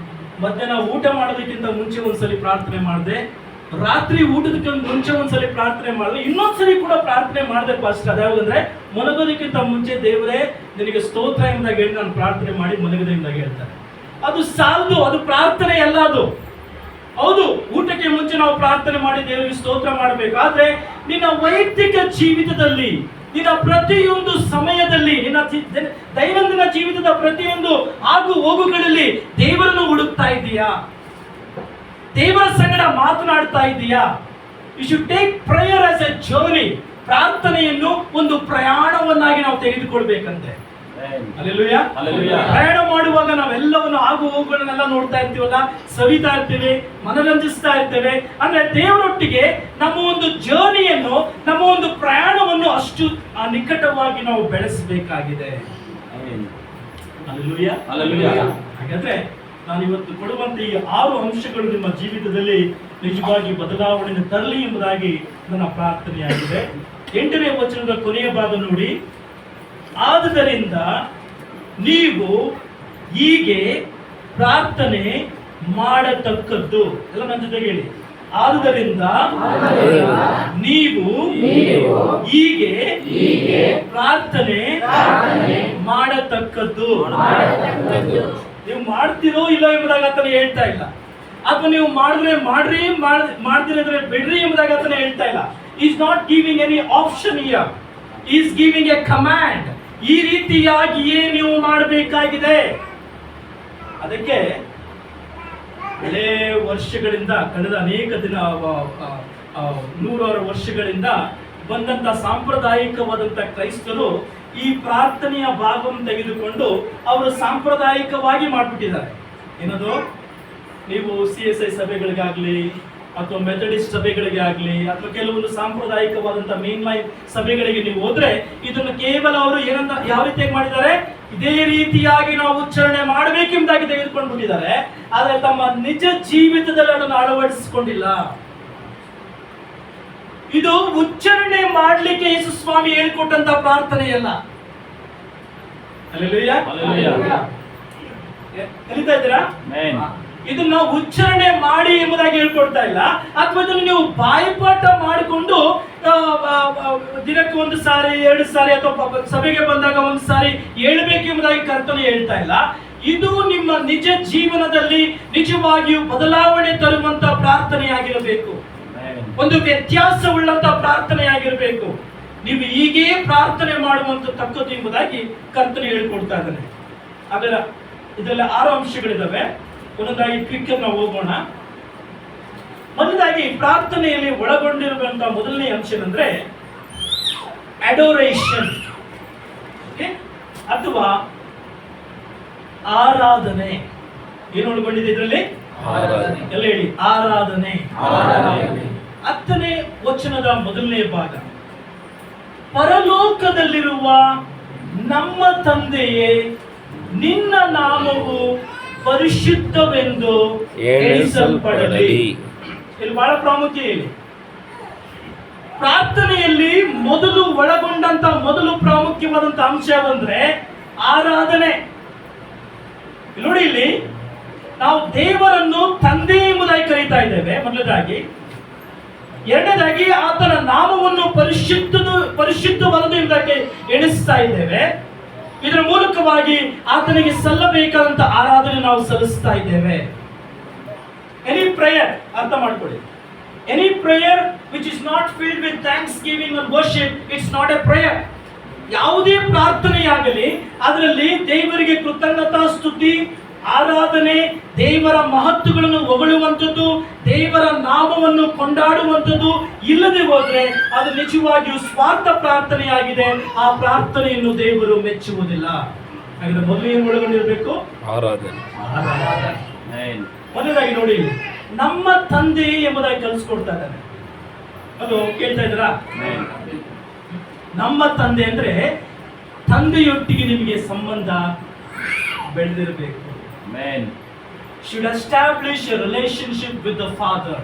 ಮಧ್ಯಾಹ್ನ ಊಟ ಮಾಡೋದಕ್ಕಿಂತ ಮುಂಚೆ ಒಂದ್ಸಲಿ ಪ್ರಾರ್ಥನೆ ಮಾಡಿದೆ, ರಾತ್ರಿ ಊಟದಕ್ಕೆ ಮುಂಚೆ ಒಂದ್ಸಲಿ ಪ್ರಾರ್ಥನೆ ಮಾಡಿದೆ, ಇನ್ನೊಂದ್ಸಲಿ ಕೂಡ ಪ್ರಾರ್ಥನೆ ಮಾಡಿದೆ ಪಾಸ್ಟರ್. ಅದ್ಯಾವಂದ್ರೆ ಮಲಗೋದಕ್ಕಿಂತ ಮುಂಚೆ ದೇವರೇ ನಿನಗೆ ಸ್ತೋತ್ರ ಎಂದಾಗ ಹೇಳಿ ನಾನು ಪ್ರಾರ್ಥನೆ ಮಾಡಿ ಮಲಗದೆ ಎಂದಾಗ ಹೇಳ್ತಾರೆ. ಅದು ಸಾಲದು, ಅದು ಪ್ರಾರ್ಥನೆ ಅಲ್ಲ ಅದು. ಹೌದು, ಊಟಕ್ಕೆ ಮುಂಚೆ ನಾವು ಪ್ರಾರ್ಥನೆ ಮಾಡಿ ದೇವರಿಗೆ ಸ್ತೋತ್ರ ಮಾಡಬೇಕು. ಆದ್ರೆ ನಿನ್ನ ವೈಯಕ್ತಿಕ ಜೀವಿತದಲ್ಲಿ, ನಿನ್ನ ಪ್ರತಿಯೊಂದು ಸಮಯದಲ್ಲಿ, ನಿನ್ನ ದೈನಂದಿನ ಜೀವಿತದ ಪ್ರತಿಯೊಂದು ಆಗು ಹೋಗುಗಳಲ್ಲಿ ದೇವರನ್ನು ಹುಡುಕ್ತಾ ಇದೀಯಾ? ದೇವರ ಸಂಗಡ ಮಾತನಾಡ್ತಾ ಇದೀಯಾ? You should take prayer as a journey. ಪ್ರಾರ್ಥನೆಯನ್ನು ಒಂದು ಪ್ರಯಾಣವನ್ನಾಗಿ ನಾವು ತೆಗೆದುಕೊಳ್ಬೇಕಂತೆ. ಹಲ್ಲೆಲೂಯಾ. ಪ್ರಯಾಣ ಮಾಡುವಾಗ ನಾವೆಲ್ಲವನ್ನು ಆಗು ಹೋಗುಗಳನ್ನೆಲ್ಲ ನೋಡ್ತಾ ಇರ್ತೀವಲ್ಲ, ಸವಿತಾ ಇರ್ತೇವೆ, ಮನರಂಜಿಸ್ತಾ ಇರ್ತೇವೆ. ಅಂದ್ರೆ ದೇವರೊಟ್ಟಿಗೆ ನಮ್ಮ ಒಂದು ಜರ್ನಿಯನ್ನು, ನಮ್ಮ ಒಂದು ಪ್ರಯಾಣವನ್ನು ಅಷ್ಟು ನಿಕಟವಾಗಿ ನಾವು ಬೆಳೆಸಬೇಕಾಗಿದೆ. ಹಾಗಾದ್ರೆ ನಾನು ಇವತ್ತು ಕೊಡುವಂತ ಈ 6 ಅಂಶಗಳು ನಿಮ್ಮ ಜೀವಿತದಲ್ಲಿ ನಿಜವಾಗಿ ಬದಲಾವಣೆಯನ್ನು ತರಲಿ ಎಂಬುದಾಗಿ ನನ್ನ ಪ್ರಾರ್ಥನೆಯಾಗಿದೆ. 8ನೇ ವಚನದ ಕೊನೆಯ ಭಾಗ ನೋಡಿ, ಆದುದರಿಂದ ನೀವು ಹೀಗೆ ಪ್ರಾರ್ಥನೆ ಮಾಡತಕ್ಕದ್ದು. ಎಲ್ಲ ನನ್ನ ಜೊತೆಗೆ ಹೇಳಿ, ಆದುದರಿಂದ ನೀವು ಹೀಗೆ ಪ್ರಾರ್ಥನೆ ಮಾಡತಕ್ಕದ್ದು. ನೀವು ಮಾಡ್ತಿರೋ ಇಲ್ಲ ಎಂಬುದಾಗಿ ಆತನ ಹೇಳ್ತಾ ಇಲ್ಲ, ಅಥವಾ ನೀವು ಮಾಡಿದ್ರೆ ಮಾಡ್ದಿರಿದ್ರೆ ಬಿಡ್ರಿ ಎಂಬುದಾಗಿ ಆತನ ಹೇಳ್ತಾ ಇಲ್ಲ. Is not giving any option here. Is giving A command. ಈ ರೀತಿಯಾಗಿಯೇ ನೀವು ಮಾಡಬೇಕಾಗಿದೆ. ಅದಕ್ಕೆ ಹಳೇ ವರ್ಷಗಳಿಂದ, ಕಳೆದ ಅನೇಕ ದಿನ, ನೂರಾರು ವರ್ಷಗಳಿಂದ ಬಂದಂತ ಸಾಂಪ್ರದಾಯಿಕವಾದಂತ ಕ್ರೈಸ್ತರು ಈ ಪ್ರಾರ್ಥನೆಯ ಭಾಗವನ್ನು ತೆಗೆದುಕೊಂಡು ಅವರು ಸಾಂಪ್ರದಾಯಿಕವಾಗಿ ಮಾಡಿಬಿಟ್ಟಿದ್ದಾರೆ. ಏನದು, ನೀವು CSI ಸಭೆಗಳಿಗಾಗ್ಲಿ ಅಥವಾ ಮೆಥಡಿಸ್ಟ್ ಸಭೆಗಳಿಗೆ ಆಗಲಿ ಅಥವಾ ಕೆಲವೊಂದು ಸಾಂಪ್ರದಾಯಿಕವಾದಂತಹ ಮೇನ್ ಲೈನ್ ಸಭೆಗಳಿಗೆ ನೀವು ಹೋದ್ರೆ ಇದನ್ನು ಕೇವಲ ಅವರು ಏನಂತ ಯಾವ ರೀತಿಯಾಗಿ ಮಾಡಿದ್ದಾರೆ, ಇದೇ ರೀತಿಯಾಗಿ ನಾವು ಉಚ್ಚಾರಣೆ ಮಾಡಬೇಕೆಂಬುದಾಗಿ ತೆಗೆದುಕೊಂಡು ಬಿಟ್ಟಿದ್ದಾರೆ. ಆದರೆ ತಮ್ಮ ನಿಜ ಜೀವಿತದಲ್ಲಿ ಅದನ್ನು ಅಳವಡಿಸಿಕೊಂಡಿಲ್ಲ. ಇದು ಉಚ್ಚಾರಣೆ ಮಾಡಲಿಕ್ಕೆ ಯೇಸು ಸ್ವಾಮಿ ಹೇಳಿಕೊಟ್ಟಂತ ಪ್ರಾರ್ಥನೆಯಲ್ಲ. ಕಲಿತಾ ಇದ್ದೀರಾ? ಇದನ್ನ ಉಚ್ಚಾರಣೆ ಮಾಡಿ ಎಂಬುದಾಗಿ ಹೇಳ್ಕೊಡ್ತಾ ಇಲ್ಲ, ಅಥವಾ ಇದನ್ನು ನೀವು ಬಾಯಿಪಾಠ ಮಾಡಿಕೊಂಡು ದಿನಕ್ಕೆ ಒಂದು ಸಾರಿ, 2 ಸಾರಿ ಅಥವಾ ಸಭೆಗೆ ಬಂದಾಗ ಒಂದು ಸಾರಿ ಹೇಳ್ಬೇಕೆಂಬುದಾಗಿ ಕರ್ತನೆ ಹೇಳ್ತಾ ಇಲ್ಲ. ಇದು ನಿಮ್ಮ ನಿಜ ಜೀವನದಲ್ಲಿ ನಿಜವಾಗಿಯೂ ಬದಲಾವಣೆ ತರುವಂತ ಪ್ರಾರ್ಥನೆಯಾಗಿರಬೇಕು. ಒಂದು ವ್ಯತ್ಯಾಸವುಳ್ಳಂತ ಪ್ರಾರ್ಥನೆಯಾಗಿರಬೇಕು. ನೀವು ಹೀಗೆ ಪ್ರಾರ್ಥನೆ ಮಾಡುವಂತ ತಕ್ಕದ್ದು ಎಂಬುದಾಗಿ ಕರ್ತನೆ ಹೇಳಿಕೊಡ್ತಾ ಇದ್ದಾನೆ. ಅದರ ಇದೆಲ್ಲ 6 ಅಂಶಗಳಿದಾವೆ. ಒಂದೊಂದಾಗಿ ಕ್ವಿಕ್ ನಾವು ಹೋಗೋಣ. ಮೊದಲಾಗಿ ಪ್ರಾರ್ಥನೆಯಲ್ಲಿ ಒಳಗೊಂಡಿರುವಂತಹ ಮೊದಲನೇ ಅಂಶ ಅಂದ್ರೆ ಅಡೋರೇಷನ್ ಅಥವಾ ಆರಾಧನೆ. ಏನು ಒಳಗೊಂಡಿದೆ ಇದರಲ್ಲಿ? ಎಲ್ಲ ಹೇಳಿ, ಆರಾಧನೆ. 10ನೇ ವಚನದ ಮೊದಲನೇ ಭಾಗ, ಪರಲೋಕದಲ್ಲಿರುವ ನಮ್ಮ ತಂದೆಯೇ, ನಿನ್ನ ನಾಮವು ಪರಿಶುದ್ಧವೆಂದು ಎಣಿಸಲ್ಪಡಲಿ. ಇಲ್ಲಿ ಬಹಳ ಪ್ರಾಮುಖ್ಯ ಇದೆ. ಪ್ರಾರ್ಥನೆಯಲ್ಲಿ ಮೊದಲು ಒಳಗೊಂಡಂತ ಮೊದಲು ಪ್ರಾಮುಖ್ಯವಾದಂತ ಅಂಶ ಅಂದ್ರೆ ಆರಾಧನೆ. ನೋಡಿ, ಇಲ್ಲಿ ನಾವು ದೇವರನ್ನು ತಂದೆ ಎಂಬುದಾಗಿ ಕರೀತಾ ಇದ್ದೇವೆ ಮೊದಲದಾಗಿ. ಎರಡನೇದಾಗಿ ಆತನ ನಾಮವನ್ನು ಪರಿಶುದ್ಧವಾದದ್ದು ಎಂಬುದಾಗಿ ಎಣಿಸ್ತಾ ಇದ್ದೇವೆ. ಇದರ ಮೂಲಕವಾಗಿ ಆತನಿಗೆ ಸಲ್ಲಬೇಕಾದಂತ ಆರಾಧನೆ ನಾವು ಸಲ್ಲಿಸ್ತಾ ಇದ್ದೇವೆ. ಎನಿ ಪ್ರೇಯರ್, ಅರ್ಥ ಮಾಡ್ಕೊಳ್ಳಿ, any prayer which is not filled with thanks giving and worship, it's not A prayer. ಯಾವುದೇ ಪ್ರಾರ್ಥನೆಯಾಗಲಿ ಅದರಲ್ಲಿ ದೇವರಿಗೆ ಕೃತಜ್ಞತಾ ಸ್ತುತಿ, ಆರಾಧನೆ, ದೇವರ ಮಹತ್ವಗಳನ್ನು ಹೊಗಳುವಂಥದ್ದು, ದೇವರ ನಾಮವನ್ನು ಕೊಂಡಾಡುವಂಥದ್ದು ಇಲ್ಲದೆ ಹೋದ್ರೆ ಅದು ನಿಜವಾಗಿಯೂ ಸ್ವಾರ್ಥ ಪ್ರಾರ್ಥನೆಯಾಗಿದೆ. ಆ ಪ್ರಾರ್ಥನೆಯನ್ನು ದೇವರು ಮೆಚ್ಚುವುದಿಲ್ಲ. ಹಾಗಾದ್ರೆ ಮೊದಲು ಏನು ಒಳಗೊಂಡಿರಬೇಕು? ಆರಾಧನೆ. ಮೊದಲಾಗಿ ನೋಡಿ, ನಮ್ಮ ತಂದೆ ಎಂಬುದಾಗಿ ಕಲಿಸ್ಕೊಡ್ತಾ ಇದ್ದಾರೆ. ಅದು ಕೇಳ್ತಾ ಇದ್ದೀರಾ? ನಮ್ಮ ತಂದೆ ಅಂದ್ರೆ ತಂದೆಯೊಟ್ಟಿಗೆ ನಿಮಗೆ ಸಂಬಂಧ ಬೆಳೆದಿರಬೇಕು. Should establish a relationship with the father.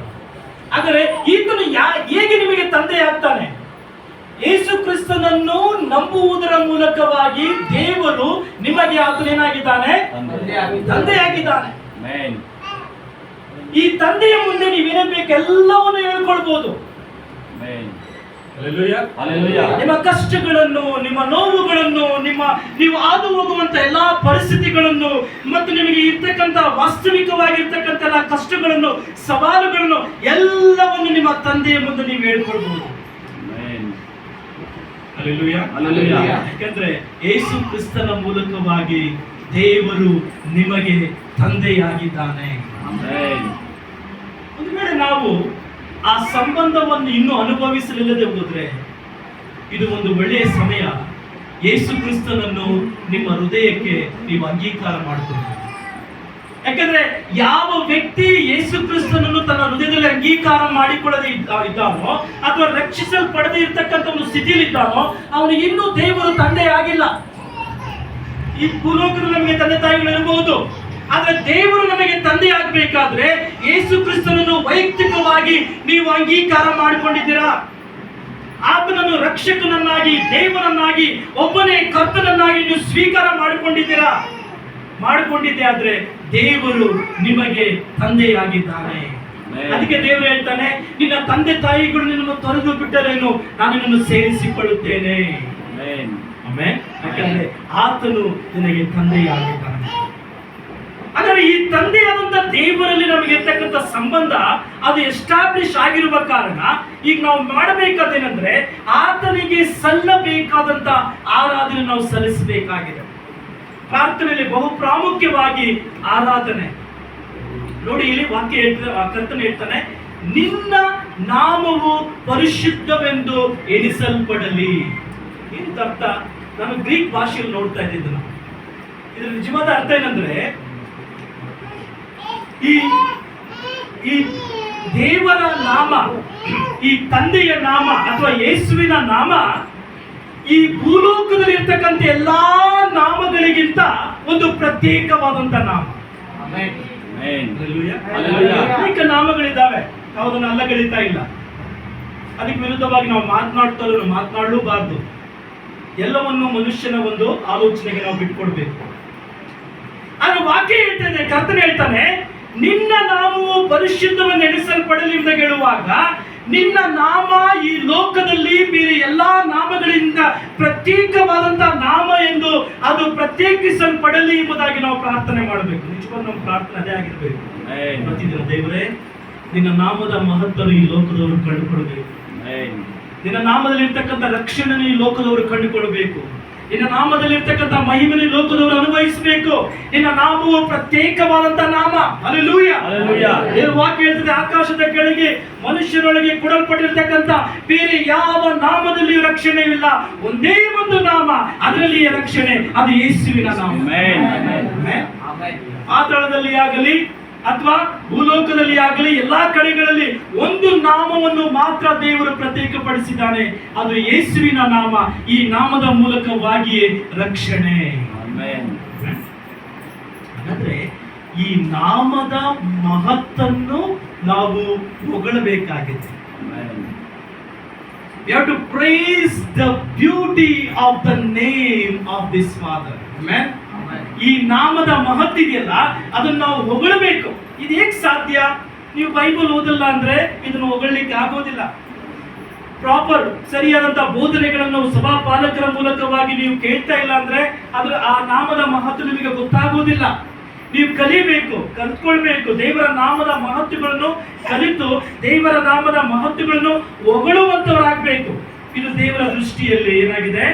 ಆದರೆ ಈತನು ಹೇಗೆ ನಿಮಗೆ ತಂದೆ ಆಗ್ತಾನೆ? ಯೇಸು ಕ್ರಿಸ್ತನನ್ನು ನಂಬುವುದರ ಮೂಲಕವಾಗಿ ದೇವರು ನಿಮಗೆ ಆತನೇನಾಗಿದ್ದಾನೆ? ತಂದೆಯಾಗಿದ್ದಾನೆ. ಈ ತಂದೆಯ ಮುಂದೆ ನೀವೇನು ಬೇಕು ಎಲ್ಲವನ್ನು ಹೇಳ್ಕೊಳ್ಬಹುದು. ನಿಮ್ಮ ಕಷ್ಟಗಳನ್ನು, ನಿಮ್ಮ ನೋವುಗಳನ್ನು, ನೀವು ಹಾದು ಹೋಗುವಂತ ಎಲ್ಲಾ ಪರಿಸ್ಥಿತಿಗಳನ್ನು ಮತ್ತು ನಿಮಗೆ ಇರ್ತಕ್ಕಂಥ ವಾಸ್ತವಿಕವಾಗಿರ್ತಕ್ಕಂಥ ಎಲ್ಲ ಕಷ್ಟಗಳನ್ನು, ಸವಾಲುಗಳನ್ನು ಎಲ್ಲವನ್ನು ನಿಮ್ಮ ತಂದೆಯ ಮುಂದೆ ನೀವು ಹೇಳ್ಕೊಳ್ಬಹುದು. ಯಾಕಂದ್ರೆ ಯೇಸು ಕ್ರಿಸ್ತನ ಮೂಲಕವಾಗಿ ದೇವರು ನಿಮಗೆ ತಂದೆಯಾಗಿದ್ದಾನೆ. ಒಂದು ವೇಳೆ ನಾವು ಆ ಸಂಬಂಧವನ್ನು ಇನ್ನೂ ಅನುಭವಿಸಲಿಲ್ಲದೆ ಹೋದ್ರೆ ಇದು ಒಂದು ಒಳ್ಳೆಯ ಸಮಯ. ಯೇಸು ಕ್ರಿಸ್ತನನ್ನು ನಿಮ್ಮ ಹೃದಯಕ್ಕೆ ನೀವು ಅಂಗೀಕಾರ ಮಾಡಿಕೊಳ್ಳಿ. ಯಾಕಂದ್ರೆ ಯಾವ ವ್ಯಕ್ತಿ ಯೇಸು ಕ್ರಿಸ್ತನನ್ನು ತನ್ನ ಹೃದಯದಲ್ಲಿ ಅಂಗೀಕಾರ ಮಾಡಿಕೊಳ್ಳದೆ ಇದ್ದಾನೋ ಅಥವಾ ರಕ್ಷಿಸಲ್ಪಡದೆ ಇರ್ತಕ್ಕಂಥ ಒಂದು ಸ್ಥಿತಿಯಲ್ಲಿ ಇದ್ದಾನೋ ಅವನಿಗೆ ಇನ್ನೂ ದೇವರು ತಂದೆ ಆಗಿಲ್ಲ. ಈ ಭೂಲೋಕದಲ್ಲಿ ನಮಗೆ ತಂದೆ ತಾಯಿಗಳು ಇರಬಹುದು, ಆದ್ರೆ ದೇವರು ನಮಗೆ ತಂದೆ ಆಗಬೇಕಾದ್ರೆ ಯೇಸು ಕ್ರಿಸ್ತನನ್ನು ವೈಯಕ್ತಿಕವಾಗಿ ನೀವು ಅಂಗೀಕಾರ ಮಾಡಿಕೊಂಡಿದ್ದೀರಾ? ಆತನನ್ನು ರಕ್ಷಕನನ್ನಾಗಿ, ದೇವರನ್ನಾಗಿ, ಒಬ್ಬನೇ ಕರ್ತನನ್ನಾಗಿ ನೀವು ಸ್ವೀಕಾರ ಮಾಡಿಕೊಂಡಿದ್ದೀರಾ? ಮಾಡಿಕೊಂಡಿದ್ದೆ ಆದ್ರೆ ದೇವರು ನಿಮಗೆ ತಂದೆಯಾಗಿದ್ದಾನೆ. ಅದಕ್ಕೆ ದೇವರು ಹೇಳ್ತಾನೆ, ನಿನ್ನ ತಂದೆ ತಾಯಿಗಳು ನಿನ್ನನ್ನು ತೊರೆದು ಬಿಟ್ಟರೇನು, ನಾನು ನಿನ್ನನ್ನು ಸೇರಿಸಿಕೊಳ್ಳುತ್ತೇನೆ. ಯಾಕಂದ್ರೆ ಆತನು ನಿನಗೆ ತಂದೆಯಾಗಿದ್ದಾನೆ. ಆದರೆ ಈ ತಂದೆಯಾದಂತ ದೇವರಲ್ಲಿ ನಮಗೆ ಇರ್ತಕ್ಕಂಥ ಸಂಬಂಧ ಅದು ಎಸ್ಟಾಬ್ಲಿಷ್ ಆಗಿರುವ ಕಾರಣ ಈಗ ನಾವು ಮಾಡಬೇಕಾದೇನೆಂದ್ರೆ ಆತನಿಗೆ ಸಲ್ಲಬೇಕಾದಂತ ಆರಾಧನೆ ನಾವು ಸಲ್ಲಿಸಬೇಕಾಗಿದೆ. ಪ್ರಾರ್ಥನೆಯಲ್ಲಿ ಬಹು ಪ್ರಾಮುಖ್ಯವಾಗಿ ಆರಾಧನೆ. ನೋಡಿ, ಇಲ್ಲಿ ವಾಕ್ಯ ಕರ್ತನೆ ಹೇಳ್ತಾನೆ, ನಿನ್ನ ನಾಮವು ಪರಿಶುದ್ಧವೆಂದು ಎಣಿಸಲ್ಪಡಲಿ. ಏನು ಅರ್ಥ? ನಾನು ಗ್ರೀಕ್ ಭಾಷೆಯಲ್ಲಿ ನೋಡ್ತಾ ಇದ್ದಿದ್ದು. ಇದ್ರ ನಿಜವಾದ ಅರ್ಥ ಏನಂದ್ರೆ, ಈ ದೇವರ ನಾಮ, ಈ ತಂದೆಯ ನಾಮ ಅಥವಾ ಯೇಸುವಿನ ನಾಮ ಈ ಭೂಲೋಕದಲ್ಲಿ ಇರ್ತಕ್ಕಂಥ ಎಲ್ಲಾ ನಾಮಗಳಿಗಿಂತ ಒಂದು ಪ್ರತ್ಯೇಕವಾದಂತ ನಾಮ. ಅನೇಕ ನಾಮಗಳಿದ್ದಾವೆ, ಯಾವುದನ್ನು ಅಲ್ಲಗಳಿತಾ ಇಲ್ಲ. ಅದಕ್ಕೆ ವಿರುದ್ಧವಾಗಿ ನಾವು ಮಾತನಾಡಲೂಬಾರ್ದು. ಎಲ್ಲವನ್ನು ಮನುಷ್ಯನ ಒಂದು ಆಲೋಚನೆಗೆ ನಾವು ಬಿಟ್ಕೊಡ್ಬೇಕು. ಆದ್ರೆ ವಾಕ್ಯ ಹೇಳ್ತಾನೆ, ಕರ್ತನೆ ಹೇಳ್ತಾನೆ, ನಿನ್ನ ನಾಮವು ಪರಿಶುದ್ಧವನ್ನು ಎಣಿಸಲ್ಪಡಲಿ ಅಂತ ಹೇಳುವಾಗ ನಿನ್ನ ನಾಮ ಈ ಲೋಕದಲ್ಲಿ ಬೇರೆ ಎಲ್ಲಾ ನಾಮಗಳಿಂದ ಪ್ರತ್ಯೇಕವಾದಂತ ನಾಮ ಎಂದು ಅದು ಪ್ರತ್ಯೇಕಿಸಲ್ಪಡಲಿ ಎಂಬುದಾಗಿ ನಾವು ಪ್ರಾರ್ಥನೆ ಮಾಡಬೇಕು. ನಿಜವಾದ ನಮ್ಮ ಪ್ರಾರ್ಥನೆ ಅದೇ ಆಗಿರ್ಬೇಕು. ಪ್ರತಿದಿನ ದೇವರೇ, ನಿನ್ನ ನಾಮದ ಮಹತ್ವವನ್ನು ಈ ಲೋಕದವರು ಕಂಡುಕೊಳ್ಬೇಕು. ನಿನ್ನ ನಾಮದಲ್ಲಿ ಇರ್ತಕ್ಕಂಥ ರಕ್ಷಣೆಯನ್ನು ಈ ಲೋಕದವರು ಕಂಡುಕೊಳ್ಬೇಕು. ನಿನ್ನ ನಾಮದಲ್ಲಿ ಇರ್ತಕ್ಕಂಥ ಮಹಿಮೆಯನ್ನು ಈ ಲೋಕದವರು ಅನುಭವಿಸಬೇಕು. ನಿನ್ನ ನಾಮವು ಪ್ರತ್ಯೇಕವಾದಂತ ನಾಮ. ಹಲ್ಲೆಲೂಯಾ. ಏನು ವಾಕ್ಯ ಹೇಳ್ತದೆ? ಆಕಾಶದ ಕೆಳಗೆ ಮನುಷ್ಯರೊಳಗೆ ಕೊಡಲ್ಪಟ್ಟಿರ್ತಕ್ಕಂಥ ಬೇರೆ ಯಾವ ನಾಮದಲ್ಲಿಯೂ ರಕ್ಷಣೆ ಇಲ್ಲ. ಒಂದೇ ಒಂದು ನಾಮ, ಅದರಲ್ಲಿ ರಕ್ಷಣೆ, ಅದು ಯೇಸುವಿನ ನಾಮ. ಪಾತಾಳದಲ್ಲಿ ಆಗಲಿ ಅಥವಾ ಭೂಲೋಕದಲ್ಲಿ ಆಗಲಿ ಎಲ್ಲಾ ಕಡೆಗಳಲ್ಲಿ ಒಂದು ನಾಮವನ್ನು ಮಾತ್ರ ದೇವರು ಪ್ರತ್ಯೇಕಪಡಿಸಿದ್ದಾನೆ, ಅದು ಯೇಸುವಿನ ನಾಮ. ಈ ನಾಮದ ಮೂಲಕವಾಗಿಯೇ ರಕ್ಷಣೆ. ಹಾಗಾದ್ರೆ ಈ ನಾಮದ ಮಹತ್ತನ್ನು ನಾವು ಹೊಗಳಬೇಕಾಗಿದೆ. We have to praise the beauty of the name of this Father. Amen. ಈ ನಾಮದ ಮಹತ್ವ ಇದೆಯಲ್ಲ, ಅದನ್ನ ನಾವು ಹೊಗಳಬೇಕು. ಇದು ಹೇಗೆ ಸಾಧ್ಯ? ನೀವು ಬೈಬಲ್ ಓದಲ್ಲ ಅಂದ್ರೆ ಇದನ್ನು ಹೊಗಳಲಿಕ್ಕೆ ಆಗೋದಿಲ್ಲ. ಪ್ರಾಪರ್ ಸರಿಯಾದಂತಹ ಬೋಧನೆಗಳನ್ನು ಸಭಾ ಪಾಲಕರ ಮೂಲಕವಾಗಿ ನೀವು ಕೇಳ್ತಾ ಇಲ್ಲ ಅಂದ್ರೆ ಅದ್ರ ಆ ನಾಮದ ಮಹತ್ವ ನಿಮಗೆ ಗೊತ್ತಾಗೋದಿಲ್ಲ. ನೀವು ಕಲಿಬೇಕು, ಕಲ್ತ್ಕೊಳ್ಬೇಕು. ದೇವರ ನಾಮದ ಮಹತ್ವಗಳನ್ನು ಕಲಿತು ದೇವರ ನಾಮದ ಮಹತ್ವಗಳನ್ನು ಹೊಗಳುವಂತವರಾಗಬೇಕು. ಇದು ದೇವರ ದೃಷ್ಟಿಯಲ್ಲಿ ಏನಾಗಿದೆ?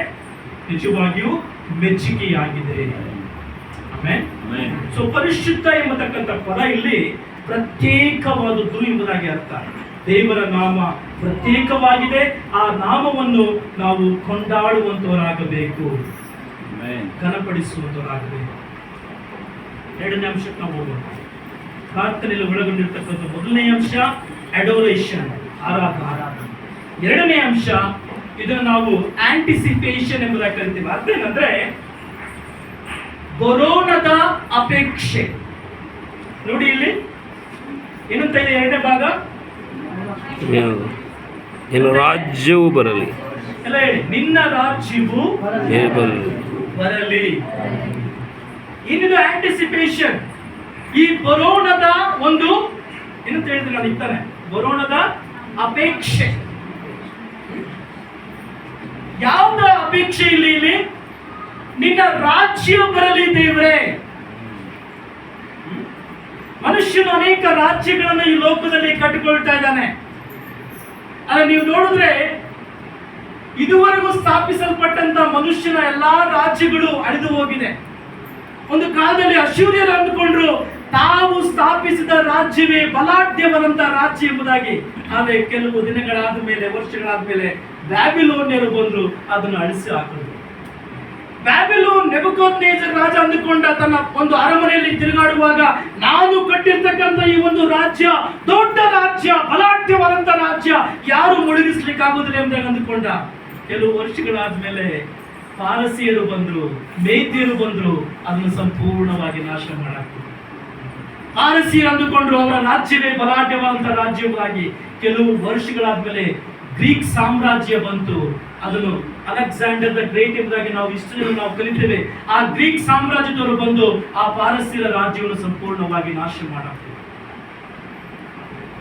ನಿಜವಾಗಿಯೂ ಮೆಚ್ಚುಗೆಯಾಗಿದೆ. ಸೊ ಪರಿಶುದ್ಧ ಎಂಬತಕ್ಕಂಥ ಪದ ಇಲ್ಲಿ ಪ್ರತ್ಯೇಕವಾದದ್ದು ಎಂಬುದಾಗಿ ಅರ್ಥ. ದೇವರ ನಾಮ ಪ್ರತ್ಯೇಕವಾಗಿದೆ. ಆ ನಾಮವನ್ನು ನಾವು ಕೊಂಡಾಡುವಂತವರಾಗಬೇಕು, ಘನಪಡಿಸುವಂತವರಾಗಬೇಕು. ಎರಡನೇ ಅಂಶಕ್ಕೆ ನಾವು ಹೋಗೋಣ. ಪ್ರಾರ್ಥನೆಯಲ್ಲಿ ಒಳಗೊಂಡಿರ್ತಕ್ಕಂಥ ಮೊದಲನೇ ಅಂಶ ಅಡೋರೇಷನ್, ಆರಾಧನೆ. ಎರಡನೇ ಅಂಶ ಇದನ್ನು ನಾವು ಆಂಟಿಸಿಪೇಷನ್ ಎಂಬುದಾಗಿ ಕರಿತೀವಿ. ಅದೇನಂದ್ರೆ ಬರೋಣದ ಅಪೇಕ್ಷೆ. ನೋಡಿ ಇಲ್ಲಿ ಏನಂತ ಇದೆ ಎರಡನೇ ಭಾಗ, ನಿನ್ನ ರಾಜ್ಯವು ಬರಲಿ. ಎಲ್ಲ ಹೇಳಿ, ನಿನ್ನ ರಾಜ್ಯವು ಬರಲಿ. ಇನ್ನಿದು ಆಂಟಿಸಿಪೇಷನ್. ಈ ಬರೋಣದ ಒಂದು ಏನಂತ ಹೇಳಿದ್ರೆ ನಾನು ಇರ್ತಾನೆ, ಬರೋಣದ ಅಪೇಕ್ಷೆ. ಯಾವ್ದ ಅಪೇಕ್ಷೆ ಇಲ್ಲಿ? ನಿನ್ನ ರಾಜ್ಯ ಬರಲಿ ದೇವರೇ. ಮನುಷ್ಯನು ಅನೇಕ ರಾಜ್ಯಗಳನ್ನು ಈ ಲೋಕದಲ್ಲಿ ಕಟ್ಟಿಕೊಳ್ತಾ ಇದ್ದಾನೆ. ಆದ್ರೆ ನೀವು ನೋಡಿದ್ರೆ ಇದುವರೆಗೂ ಸ್ಥಾಪಿಸಲ್ಪಟ್ಟಂತ ಮನುಷ್ಯನ ಎಲ್ಲಾ ರಾಜ್ಯಗಳು ಅಳಿದು ಹೋಗಿದೆ. ಒಂದು ಕಾಲದಲ್ಲಿ ಅಶ್ಶೂರ್ಯರು ಅಂದುಕೊಂಡ್ರು ತಾವು ಸ್ಥಾಪಿಸಿದ ರಾಜ್ಯವೇ ಬಲಾಢ್ಯವಾದಂತ ರಾಜ್ಯ ಎಂಬುದಾಗಿ. ಆದ್ರೆ ಕೆಲವು ದಿನಗಳಾದ ಮೇಲೆ, ವರ್ಷಗಳಾದ ಮೇಲೆ ಬ್ಯಾಬಿಲೋನ್ಯರು ಬಂದ್ರು, ಅದನ್ನು ಅಳಿಸಿ ಹಾಕಿದ್ರು. ಬ್ಯಾಬಿಲೋನ್ ನೆಬೂಕದ್ನೆಚ್ಚರ್ ರಾಜ ಅಂದುಕೊಂಡ ತನ್ನ ಒಂದು ಅರಮನೆಯಲ್ಲಿ ತಿರುಗಾಡುವಾಗ, ನಾನು ಕಟ್ಟಿರ್ತಕ್ಕಂಥ ಈ ಒಂದು ರಾಜ್ಯ ದೊಡ್ಡ ರಾಜ್ಯ, ಬಲಾಢ್ಯವಾದಂತ ರಾಜ್ಯ, ಯಾರು ಮುಳುಗಿಸ್ಲಿಕ್ಕೆ ಆಗುದಿಲ್ಲ ಅಂತ ಅಂದುಕೊಂಡ. ಕೆಲವು ವರ್ಷಗಳಾದ್ಮೇಲೆ ಪಾರಸಿಯರು ಬಂದ್ರು, ಮೇದ್ಯರು ಬಂದ್ರು, ಅದನ್ನು ಸಂಪೂರ್ಣವಾಗಿ ನಾಶ ಮಾಡಾಕ್ತರು. ಪಾರಸಿಯರು ಅಂದುಕೊಂಡ್ರು ಅವರ ರಾಜ್ಯವೇ ಬಲಾಢ್ಯವಾದಂತ ರಾಜ್ಯವಾಗಿ. ಕೆಲವು ವರ್ಷಗಳಾದ್ಮೇಲೆ ಗ್ರೀಕ್ ಸಾಮ್ರಾಜ್ಯ ಬಂತು. ಅದನ್ನು ಅಲೆಕ್ಸಾಂಡರ್ ದ ಗ್ರೇಟ್ ಎಂಬುದಾಗಿ ನಾವು ಹಿಸ್ಟರಿಯಲ್ಲಿ ನಾವು ಕಲಿತೇವೆ. ಆ ಗ್ರೀಕ್ ಸಾಮ್ರಾಜ್ಯದವರು ಬಂದು ಆ ಪಾರಸ್ಯರ ರಾಜ್ಯವನ್ನು ಸಂಪೂರ್ಣವಾಗಿ ನಾಶ ಮಾಡಾಕ್ತರು.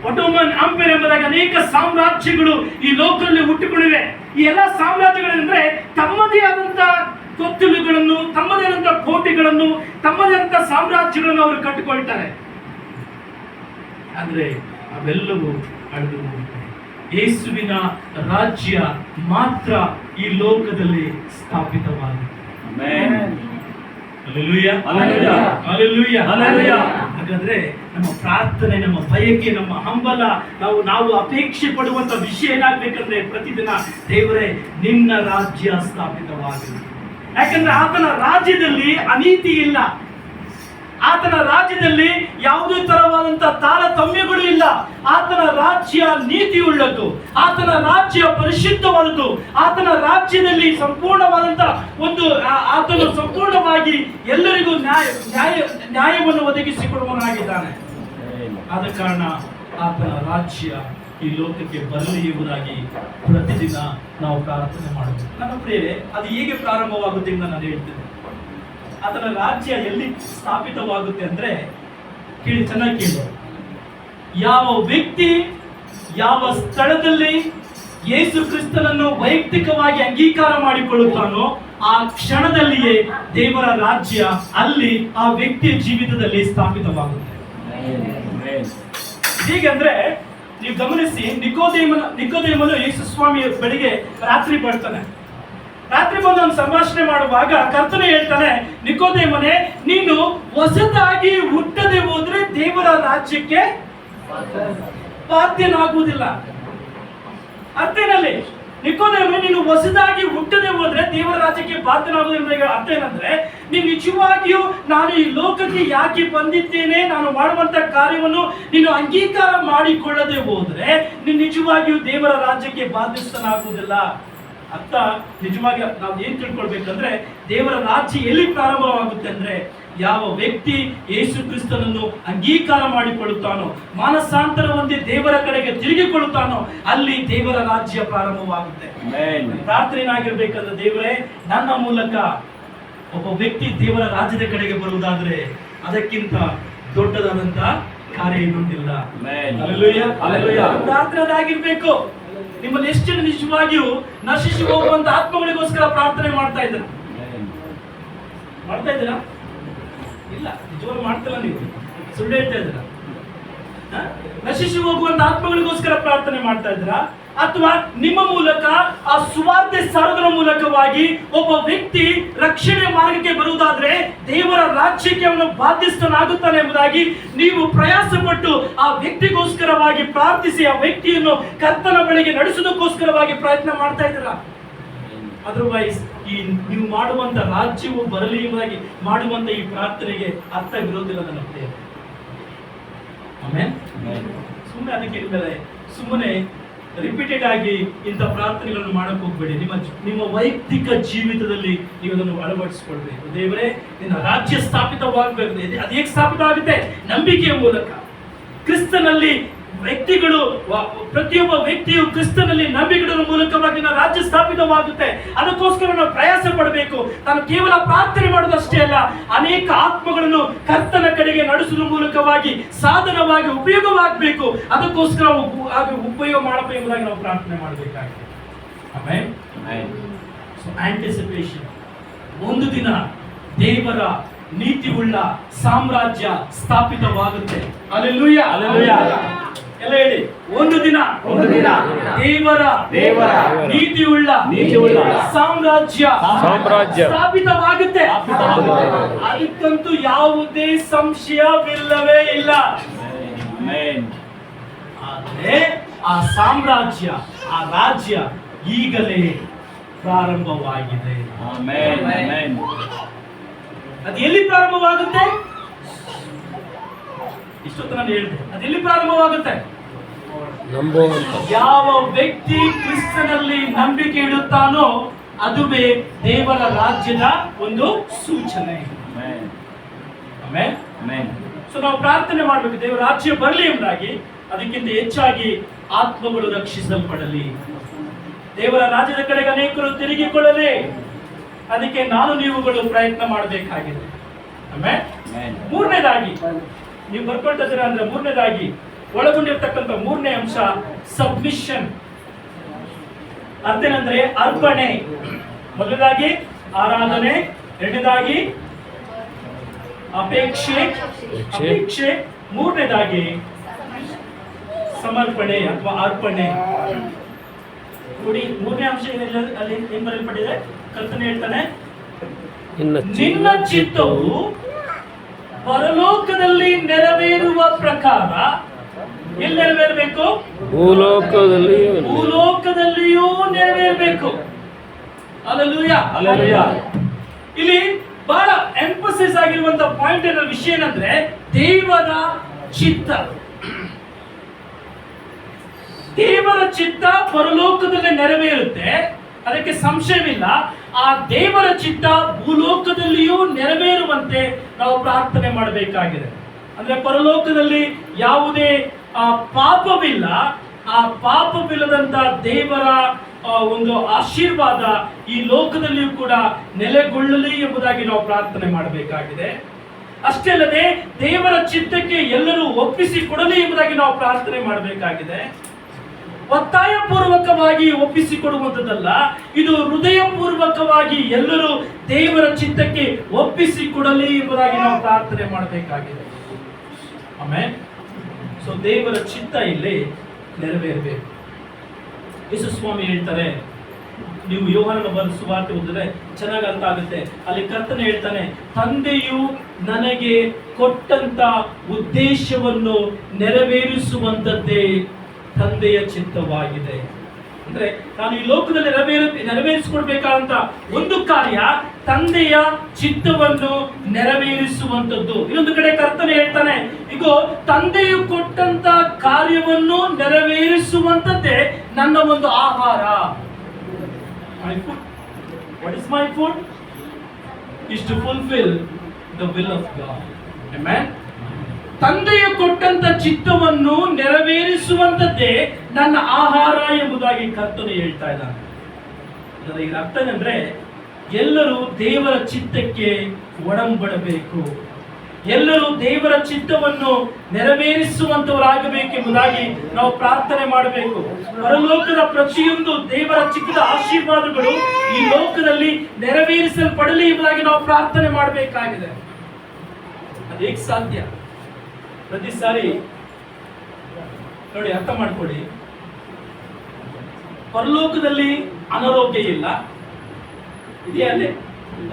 ಒಟೋಮನ್ ಅಂಪೈರ್ ಎಂಬುದಾಗಿ ಅನೇಕ ಸಾಮ್ರಾಜ್ಯಗಳು ಈ ಲೋಕದಲ್ಲಿ ಹುಟ್ಟಿಕೊಂಡಿವೆ. ಈ ಎಲ್ಲ ಸಾಮ್ರಾಜ್ಯಗಳೆಂದ್ರೆ ತಮ್ಮದೇ ಆದಂತ ಕೊತ್ತಲುಗಳನ್ನು, ತಮ್ಮದೇ ಆದಂತಹ ಕೋಟೆಗಳನ್ನು, ತಮ್ಮದೇ ಆದಂತಹ ಸಾಮ್ರಾಜ್ಯಗಳನ್ನು ಅವರು ಕಟ್ಟಿಕೊಳ್ತಾರೆ. ಆದ್ರೆ ಅವೆಲ್ಲವೂ ಅಳಿದು ಹೋಗುತ್ತವೆ. ಯೇಸುವಿನ ರಾಜ್ಯ ಮಾತ್ರ ಈ ಲೋಕದಲ್ಲಿ ಸ್ಥಾಪಿತವಾಗಿದೆ. Hallelujah, hallelujah, hallelujah. ಹಾಗಾದ್ರೆ ನಮ್ಮ ಪ್ರಾರ್ಥನೆ, ನಮ್ಮ ಬಯಕೆ, ನಮ್ಮ ಹಂಬಲ, ನಾವು ಅಪೇಕ್ಷೆ ಪಡುವಂತ ವಿಷಯ ಏನಾಗ್ಬೇಕಂದ್ರೆ ಪ್ರತಿದಿನ ದೇವರೇ ನಿನ್ನ ರಾಜ್ಯ ಸ್ಥಾಪಿತವಾಗಲಿ. ಯಾಕಂದ್ರೆ ಆತನ ರಾಜ್ಯದಲ್ಲಿ ಅನೀತಿ ಇಲ್ಲ, ಆತನ ರಾಜ್ಯದಲ್ಲಿ ಯಾವುದೇ ತರವಾದಂತಹ ತಾರತಮ್ಯಗಳು ಇಲ್ಲ. ಆತನ ರಾಜ್ಯ ನೀತಿಯುಳ್ಳದ್ದು, ಆತನ ರಾಜ್ಯ ಪರಿಶುದ್ಧವಾದದ್ದು. ಆತನ ರಾಜ್ಯದಲ್ಲಿ ಸಂಪೂರ್ಣವಾದಂತಹ ಆತನು ಸಂಪೂರ್ಣವಾಗಿ ಎಲ್ಲರಿಗೂ ನ್ಯಾಯವನ್ನು ಒದಗಿಸಿಕೊಡುವನಾಗಿದ್ದಾನೆ. ಆದ ಕಾರಣ ಆತನ ರಾಜ್ಯ ಈ ಲೋಕಕ್ಕೆ ಬರಲಿ ಎಂಬುದಾಗಿ ಪ್ರತಿದಿನ ನಾವು ಪ್ರಾರ್ಥನೆ ಮಾಡಬೇಕು. ನನ್ನ ಪ್ರಿಯರೇ, ಅದು ಹೇಗೆ ಪ್ರಾರಂಭವಾಗುತ್ತೆ ಎಂದು ನಾನು ಹೇಳ್ತೇನೆ. ಆತನ ರಾಜ್ಯ ಎಲ್ಲಿ ಸ್ಥಾಪಿತವಾಗುತ್ತೆ ಅಂದ್ರೆ, ಕೇಳಿ, ಚೆನ್ನಾಗಿ ಕೇಳಿ. ಯಾವ ವ್ಯಕ್ತಿ ಯಾವ ಸ್ಥಳದಲ್ಲಿ ಯೇಸು ಕ್ರಿಸ್ತನನ್ನು ವೈಯಕ್ತಿಕವಾಗಿ ಅಂಗೀಕಾರ ಮಾಡಿಕೊಳ್ಳುತ್ತಾನೋ ಆ ಕ್ಷಣದಲ್ಲಿಯೇ ದೇವರ ರಾಜ್ಯ ಅಲ್ಲಿ ಆ ವ್ಯಕ್ತಿಯ ಜೀವಿತದಲ್ಲಿ ಸ್ಥಾಪಿತವಾಗುತ್ತೆ. ಹೀಗಂದ್ರೆ ನೀವು ಗಮನಿಸಿ, ನಿಕೋದೇಮನು ಯೇಸು ಸ್ವಾಮಿಯ ಬಳಿಗೆ ರಾತ್ರಿ ಬರ್ತಾನೆ. ರಾತ್ರಿ ಬಂದು ಒಂದು ಸಂಭಾಷಣೆ ಮಾಡುವಾಗ ಕರ್ತನೆ ಹೇಳ್ತಾನೆ, ನಿಕೋದೇಮನೆ, ನೀನು ಹೊಸದಾಗಿ ಹುಟ್ಟದೆ ಹೋದ್ರೆ ದೇವರ ರಾಜ್ಯಕ್ಕೆ ಬಾಧ್ಯನಾಗುವುದಿಲ್ಲ. ಅರ್ಥೇನಲ್ಲಿ ನಿಕೋದೇಮನೆ, ನೀನು ಹೊಸದಾಗಿ ಹುಟ್ಟದೆ ಹೋದ್ರೆ ದೇವರ ರಾಜ್ಯಕ್ಕೆ ಬಾಧ್ಯನಾಗುವುದಿಲ್ಲ. ಅರ್ಥ ಏನಂದ್ರೆ, ನೀನು ನಿಜವಾಗಿಯೂ ನಾನು ಈ ಲೋಕಕ್ಕೆ ಯಾಕೆ ಬಂದಿದ್ದೇನೆ, ನಾನು ಮಾಡುವಂತ ಕಾರ್ಯವನ್ನು ನೀನು ಅಂಗೀಕಾರ ಮಾಡಿಕೊಳ್ಳದೆ ಹೋದ್ರೆ ನೀನು ನಿಜವಾಗಿಯೂ ದೇವರ ರಾಜ್ಯಕ್ಕೆ ಬಾಧ್ಯಸ್ಥನಾಗುವುದಿಲ್ಲ. ಅರ್ಥ ನಿಜವಾಗಿ ನಾವು ಏನ್ ತಿಳ್ಕೊಳ್ಬೇಕಂದ್ರೆ, ದೇವರ ರಾಜ್ಯ ಎಲ್ಲಿ ಪ್ರಾರಂಭವಾಗುತ್ತೆ ಅಂದ್ರೆ, ಯಾವ ವ್ಯಕ್ತಿ ಯೇಸು ಕ್ರಿಸ್ತನನ್ನು ಅಂಗೀಕಾರ ಮಾಡಿಕೊಳ್ಳುತ್ತಾನೋ, ಮಾನಸಾಂತರ ಹೊಂದಿ ದೇವರ ಕಡೆಗೆ ತಿರುಗಿಕೊಳ್ಳುತ್ತಾನೋ, ಅಲ್ಲಿ ದೇವರ ರಾಜ್ಯ ಪ್ರಾರಂಭವಾಗುತ್ತೆ. ಪ್ರಾರ್ಥನೆ ಏನಾಗಿರ್ಬೇಕಂದ್ರೆ, ದೇವರೇ, ನನ್ನ ಮೂಲಕ ಒಬ್ಬ ವ್ಯಕ್ತಿ ದೇವರ ರಾಜ್ಯದ ಕಡೆಗೆ ಬರುವುದಾದ್ರೆ ಅದಕ್ಕಿಂತ ದೊಡ್ಡದಾದಂತ ಕಾರ್ಯ ಇನ್ನೊಂದಿಲ್ಲ. ಪ್ರಾರ್ಥನೆ ಅದಾಗಿರ್ಬೇಕು. ನಿಮ್ಮಲ್ಲಿ ಎಷ್ಟು ಜನ ನಿಜವಾಗಿಯೂ ನಶಿಸಿ ಹೋಗುವಂತ ಆತ್ಮಗಳಿಗೋಸ್ಕರ ಪ್ರಾರ್ಥನೆ ಮಾಡ್ತಾ ಇದ್ದೀರಾ? ಇಲ್ಲ, ನಿಜವಾಗಿ ಮಾಡ್ತಿಲ್ಲ. ನೀವು ಸುಳ್ಳು ಹೇಳ್ತಾ ಇದ್ದೀರಾ. ನಶಿಸಿ ಹೋಗುವಂತ ಆತ್ಮಗಳಿಗೋಸ್ಕರ ಪ್ರಾರ್ಥನೆ ಮಾಡ್ತಾ ಇದ್ದೀರಾ? ಅಥವಾ ನಿಮ್ಮ ಮೂಲಕ ಆ ಸುವಾರ್ತೆ ಸಾರೋದರ ಮೂಲಕವಾಗಿ ಒಬ್ಬ ವ್ಯಕ್ತಿ ರಕ್ಷಣೆ ಮಾರ್ಗಕ್ಕೆ ಬರುವುದಾದ್ರೆ ದೇವರ ರಾಜ್ಯಕ್ಕೆ ಅವನು ಬಾಧ್ಯಸ್ಥನಾಗುತ್ತಾನೆ ಎಂಬುದಾಗಿ ನೀವು ಪ್ರಯಾಸ ಪಟ್ಟು ಆ ವ್ಯಕ್ತಿಗೋಸ್ಕರವಾಗಿ ಪ್ರಾರ್ಥಿಸಿ ಆ ವ್ಯಕ್ತಿಯನ್ನು ಕರ್ತನ ಬಳಿಗೆ ನಡೆಸೋದಕ್ಕೋಸ್ಕರವಾಗಿ ಪ್ರಯತ್ನ ಮಾಡ್ತಾ ಇದ್ದೀರಾ? ಅದರ್ವೈಸ್ ಈ ನೀವು ಮಾಡುವಂತ ರಾಜ್ಯವು ಬರಲಿ ಎಂಬುದಾಗಿ ಮಾಡುವಂತ ಈ ಪ್ರಾರ್ಥನೆಗೆ ಅರ್ಥ ಇರೋದಿಲ್ಲ ನನ್ನ ಪ್ರಿಯ. ಆಮೇಲೆ ಸುಮ್ಮನೆ ಅದಕ್ಕೆ ಸುಮ್ಮನೆ ರಿಪೀಟೆಡ್ ಆಗಿ ಇಂಥ ಪ್ರಾರ್ಥನೆಗಳನ್ನು ಮಾಡಕ್ ಹೋಗ್ಬೇಡಿ. ನಿಮ್ಮ ವೈಯಕ್ತಿಕ ಜೀವಿತದಲ್ಲಿ ನೀವು ಅದನ್ನು ಅಳವಡಿಸಿಕೊಳ್ಬೇಕು. ದೇವರೇ, ನಿನ್ನ ರಾಜ್ಯ ಸ್ಥಾಪಿತವಾಗಬೇಕು. ಅದು ಹೇಗೆ ಸ್ಥಾಪಿತ ಆಗುತ್ತೆ? ನಂಬಿಕೆಯ ಮೂಲಕ. ಕ್ರಿಸ್ತನಲ್ಲಿ ವ್ಯಕ್ತಿಗಳು, ಪ್ರತಿಯೊಬ್ಬ ವ್ಯಕ್ತಿಯು ಕ್ರಿಸ್ತನಲ್ಲಿ ನಂಬಿಕೆಗಳ ಮೂಲಕವಾಗಿ ನನ್ನ ರಾಜ್ಯ ಸ್ಥಾಪಿತವಾಗುತ್ತೆ. ಅದಕ್ಕೋಸ್ಕರ ನಾವು ಪ್ರಯಾಸ ಪಡಬೇಕು. ನಾನು ಕೇವಲ ಪ್ರಾರ್ಥನೆ ಮಾಡೋದಷ್ಟೇ ಅಲ್ಲ, ಅನೇಕ ಆತ್ಮಗಳನ್ನು ಕರ್ತನ ಕಡೆಗೆ ನಡೆಸುವ ಮೂಲಕವಾಗಿ ಸಾಧನವಾಗಿ ಉಪಯೋಗವಾಗಬೇಕು. ಅದಕ್ಕೋಸ್ಕರ ಉಪಯೋಗ ಮಾಡಬೇಕು ಎಂಬುದಾಗಿ ನಾವು ಪ್ರಾರ್ಥನೆ ಮಾಡಬೇಕಾಗಿದೆ. ಆಮೇಲೆ ಆಂಟಿಸಿಪೇಷನ್, ಒಂದು ದಿನ ದೇವರ ನೀತಿಯುಳ್ಳ ಸಾಮ್ರಾಜ್ಯ ಸ್ಥಾಪಿತವಾಗುತ್ತೆ. Hallelujah, hallelujah. ಎಲ್ಲ ಹೇಳಿ, ಒಂದು ದಿನ ದೇವರ ನೀತಿಯುಳ್ಳ ಸಾಮ್ರಾಜ್ಯ ಸ್ಥಾಪಿತವಾಗುತ್ತೆ. ಅದಕ್ಕಂತೂ ಯಾವುದೇ ಸಂಶಯವಿಲ್ಲವೇ ಇಲ್ಲ. ಆದರೆ ಆ ಸಾಮ್ರಾಜ್ಯ, ಆ ರಾಜ್ಯ ಈಗಲೇ ಪ್ರಾರಂಭವಾಗಿದೆ. ಅದು ಎಲ್ಲಿ ಪ್ರಾರಂಭವಾಗುತ್ತೆ? ಇಷ್ಟೊತ್ತು ನಾನು ಹೇಳಿದೆ, ಅದೆಲ್ಲಿ ಪ್ರಾರಂಭವಾಗುತ್ತೆ? ಯಾವ ವ್ಯಕ್ತಿ ಕ್ರಿಸ್ತನಲ್ಲಿ ನಂಬಿಕೆ ಇಡುತ್ತಾನೋ ಅದುವೇ ದೇವರ ರಾಜ್ಯದ ಒಂದು ಸೂಚನೆ. ಸೊ ನಾವು ಪ್ರಾರ್ಥನೆ ಮಾಡಬೇಕು, ದೇವರ ರಾಜ್ಯ ಬರಲಿ ಎಂಬುದಾಗಿ. ಅದಕ್ಕಿಂತ ಹೆಚ್ಚಾಗಿ ಆತ್ಮಗಳು ರಕ್ಷಿಸಲ್ಪಡಲಿ, ದೇವರ ರಾಜ್ಯದ ಕಡೆಗೆ ಅನೇಕರು ತಿರುಗಿಕೊಳ್ಳಲಿ. ಅದಕ್ಕೆ ನಾನು ನೀವುಗಳು ಪ್ರಯತ್ನ ಮಾಡಬೇಕಾಗಿದೆ. ಮೂರನೇದಾಗಿ ನೀವು ಬರ್ಕೊಳ್ತಿದ್ದೀರಾ ಅಂದ್ರೆ, ಮೂರನೇದಾಗಿ ಒಳಗೊಂಡಿರ್ತಕ್ಕಂಥ ಮೂರನೇ ಅಂಶ ಸಬ್ಮಿಷನ್. ಅದೇನಂದ್ರೆ ಅರ್ಪಣೆ. ಮೊದಲನೇದಾಗಿ ಆರಾಧನೆ, ಎರಡನೇದಾಗಿ ಅಪೇಕ್ಷೆ, ಮೂರನೇದಾಗಿ ಸಮರ್ಪಣೆ ಅಥವಾ ಅರ್ಪಣೆ. ನೋಡಿ, ಮೂರನೇ ಅಂಶ ಏನಿಲ್ಲ ಅಲ್ಲಿ ಏನ್ ಬರೆಯಲ್ಪಟ್ಟಿದೆ? ಕರ್ತನೆ ಹೇಳ್ತಾನೆ, ನಿನ್ನ ಚಿತ್ತವು ಪರಲೋಕದಲ್ಲಿ ನೆರವೇರುವ ಪ್ರಕಾರ ಎಲ್ಲಿ ನೆರವೇರಬೇಕು? ಭೂಲೋಕದಲ್ಲಿಯೂ ನೆರವೇರಬೇಕು. Hallelujah, hallelujah. ಇಲ್ಲಿ ಬಹಳ ಎಂಫಸಿಸ್ ಆಗಿರುವಂತ ಪಾಯಿಂಟ್ ಏನೋ ವಿಷಯ ಏನಂದ್ರೆ ದೇವರ ಚಿತ್ತ. ದೇವರ ಚಿತ್ತ ಪರಲೋಕದಲ್ಲಿ ನೆರವೇರುತ್ತೆ, ಅದಕ್ಕೆ ಸಂಶಯವಿಲ್ಲ. ಆ ದೇವರ ಚಿತ್ತ ಭೂಲೋಕದಲ್ಲಿಯೂ ನೆರವೇರುವಂತೆ ನಾವು ಪ್ರಾರ್ಥನೆ ಮಾಡಬೇಕಾಗಿದೆ. ಅಂದ್ರೆ ಪರಲೋಕದಲ್ಲಿ ಯಾವುದೇ ಪಾಪವಿಲ್ಲ, ಆ ಪಾಪವಿಲ್ಲದಂತ ದೇವರ ಒಂದು ಆಶೀರ್ವಾದ ಈ ಲೋಕದಲ್ಲಿಯೂ ಕೂಡ ನೆಲೆಗೊಳ್ಳಲಿ ಎಂಬುದಾಗಿ ನಾವು ಪ್ರಾರ್ಥನೆ ಮಾಡಬೇಕಾಗಿದೆ. ಅಷ್ಟೇ ಅಲ್ಲದೆ ದೇವರ ಚಿತ್ತಕ್ಕೆ ಎಲ್ಲರೂ ಒಪ್ಪಿಸಿ ಕೊಡಲಿ ಎಂಬುದಾಗಿ ನಾವು ಪ್ರಾರ್ಥನೆ ಮಾಡಬೇಕಾಗಿದೆ. ಒತ್ತಾಯ ಪೂರ್ವಕವಾಗಿ ಒಪ್ಪಿಸಿಕೊಡುವಂಥದ್ದಲ್ಲ, ಇದು ಹೃದಯ ಪೂರ್ವಕವಾಗಿ ಎಲ್ಲರೂ ದೇವರ ಚಿತ್ತಕ್ಕೆ ಒಪ್ಪಿಸಿಕೊಡಲಿ ಎಂಬುದಾಗಿ ನಾವು ಪ್ರಾರ್ಥನೆ ಮಾಡಬೇಕಾಗಿದೆ. ಆಮೇಲೆ ಸೊ ದೇವರ ಚಿತ್ತ ಇಲ್ಲಿ ನೆರವೇರಬೇಕು. ಯೇಸು ಸ್ವಾಮಿ ಹೇಳ್ತಾರೆ, ನೀವು ಯೋಹಾನನ ಬರೆದ ಸುವಾರ್ತೆ ಓದಿದ್ರೆ ಚೆನ್ನಾಗಿ ಅರ್ಥ ಆಗುತ್ತೆ. ಅಲ್ಲಿ ಕರ್ತನೆ ಹೇಳ್ತಾನೆ, ತಂದೆಯು ನನಗೆ ಕೊಟ್ಟಂತ ಉದ್ದೇಶವನ್ನು ನೆರವೇರಿಸುವಂತದ್ದೇ ತಂದೆಯ ಚಿತ್ತವಾಗಿದೆ. ಅಂದ್ರೆ ನಾನು ಈ ಲೋಕದಲ್ಲಿ ನೆರವೇರಿಸಿಕೊಡ್ಬೇಕಾದಂತ ಒಂದು ಕಾರ್ಯ ತಂದೆಯ ಚಿತ್ತವನ್ನು ನೆರವೇರಿಸುವಂತದ್ದು. ಇನ್ನೊಂದು ಕಡೆ ಕರ್ತನೆ ಹೇಳ್ತಾನೆ, ಈಗ ತಂದೆಯು ಕೊಟ್ಟಂತ ಕಾರ್ಯವನ್ನು ನೆರವೇರಿಸುವಂತದ್ದೇ ನನ್ನ ಒಂದು ಆಹಾರ. My food. What is my food? Is to fulfill the will of God. Amen. ತಂದೆಯು ಕೊಟ್ಟಂತ ಚಿತ್ತವನ್ನು ನೆರವೇರಿಸುವಂತದ್ದೇ ನನ್ನ ಆಹಾರ ಎಂಬುದಾಗಿ ಕರ್ತನೆ ಹೇಳ್ತಾ ಇದ್ದಾನೆ. ಅದರ ಈಗ ಅರ್ಥ ಏನಂದ್ರೆ ಎಲ್ಲರೂ ದೇವರ ಚಿತ್ತಕ್ಕೆ ಒಡಂಬಡಬೇಕು, ಎಲ್ಲರೂ ದೇವರ ಚಿತ್ತವನ್ನು ನೆರವೇರಿಸುವಂತವರಾಗಬೇಕೆಂಬುದಾಗಿ ನಾವು ಪ್ರಾರ್ಥನೆ ಮಾಡಬೇಕು. ಪರಲೋಕದ ಪ್ರತಿಯೊಂದು ದೇವರ ಚಿತ್ತದ ಆಶೀರ್ವಾದಗಳು ಈ ಲೋಕದಲ್ಲಿ ನೆರವೇರಿಸಲ್ಪಡಲಿ ಎಂಬುದಾಗಿ ನಾವು ಪ್ರಾರ್ಥನೆ ಮಾಡಬೇಕಾಗಿದೆ. ಅದೇಗೆ ಸಾಧ್ಯ? ಪ್ರತಿ ಸಾರಿ ನೋಡಿ, ಅರ್ಥ ಮಾಡ್ಕೊಳ್ಳಿ, ಪರಲೋಕದಲ್ಲಿ ಅನಾರೋಗ್ಯ ಇಲ್ಲ, ಇದೆಯಾ? ಅಲ್ಲೇ ಇಲ್ಲ.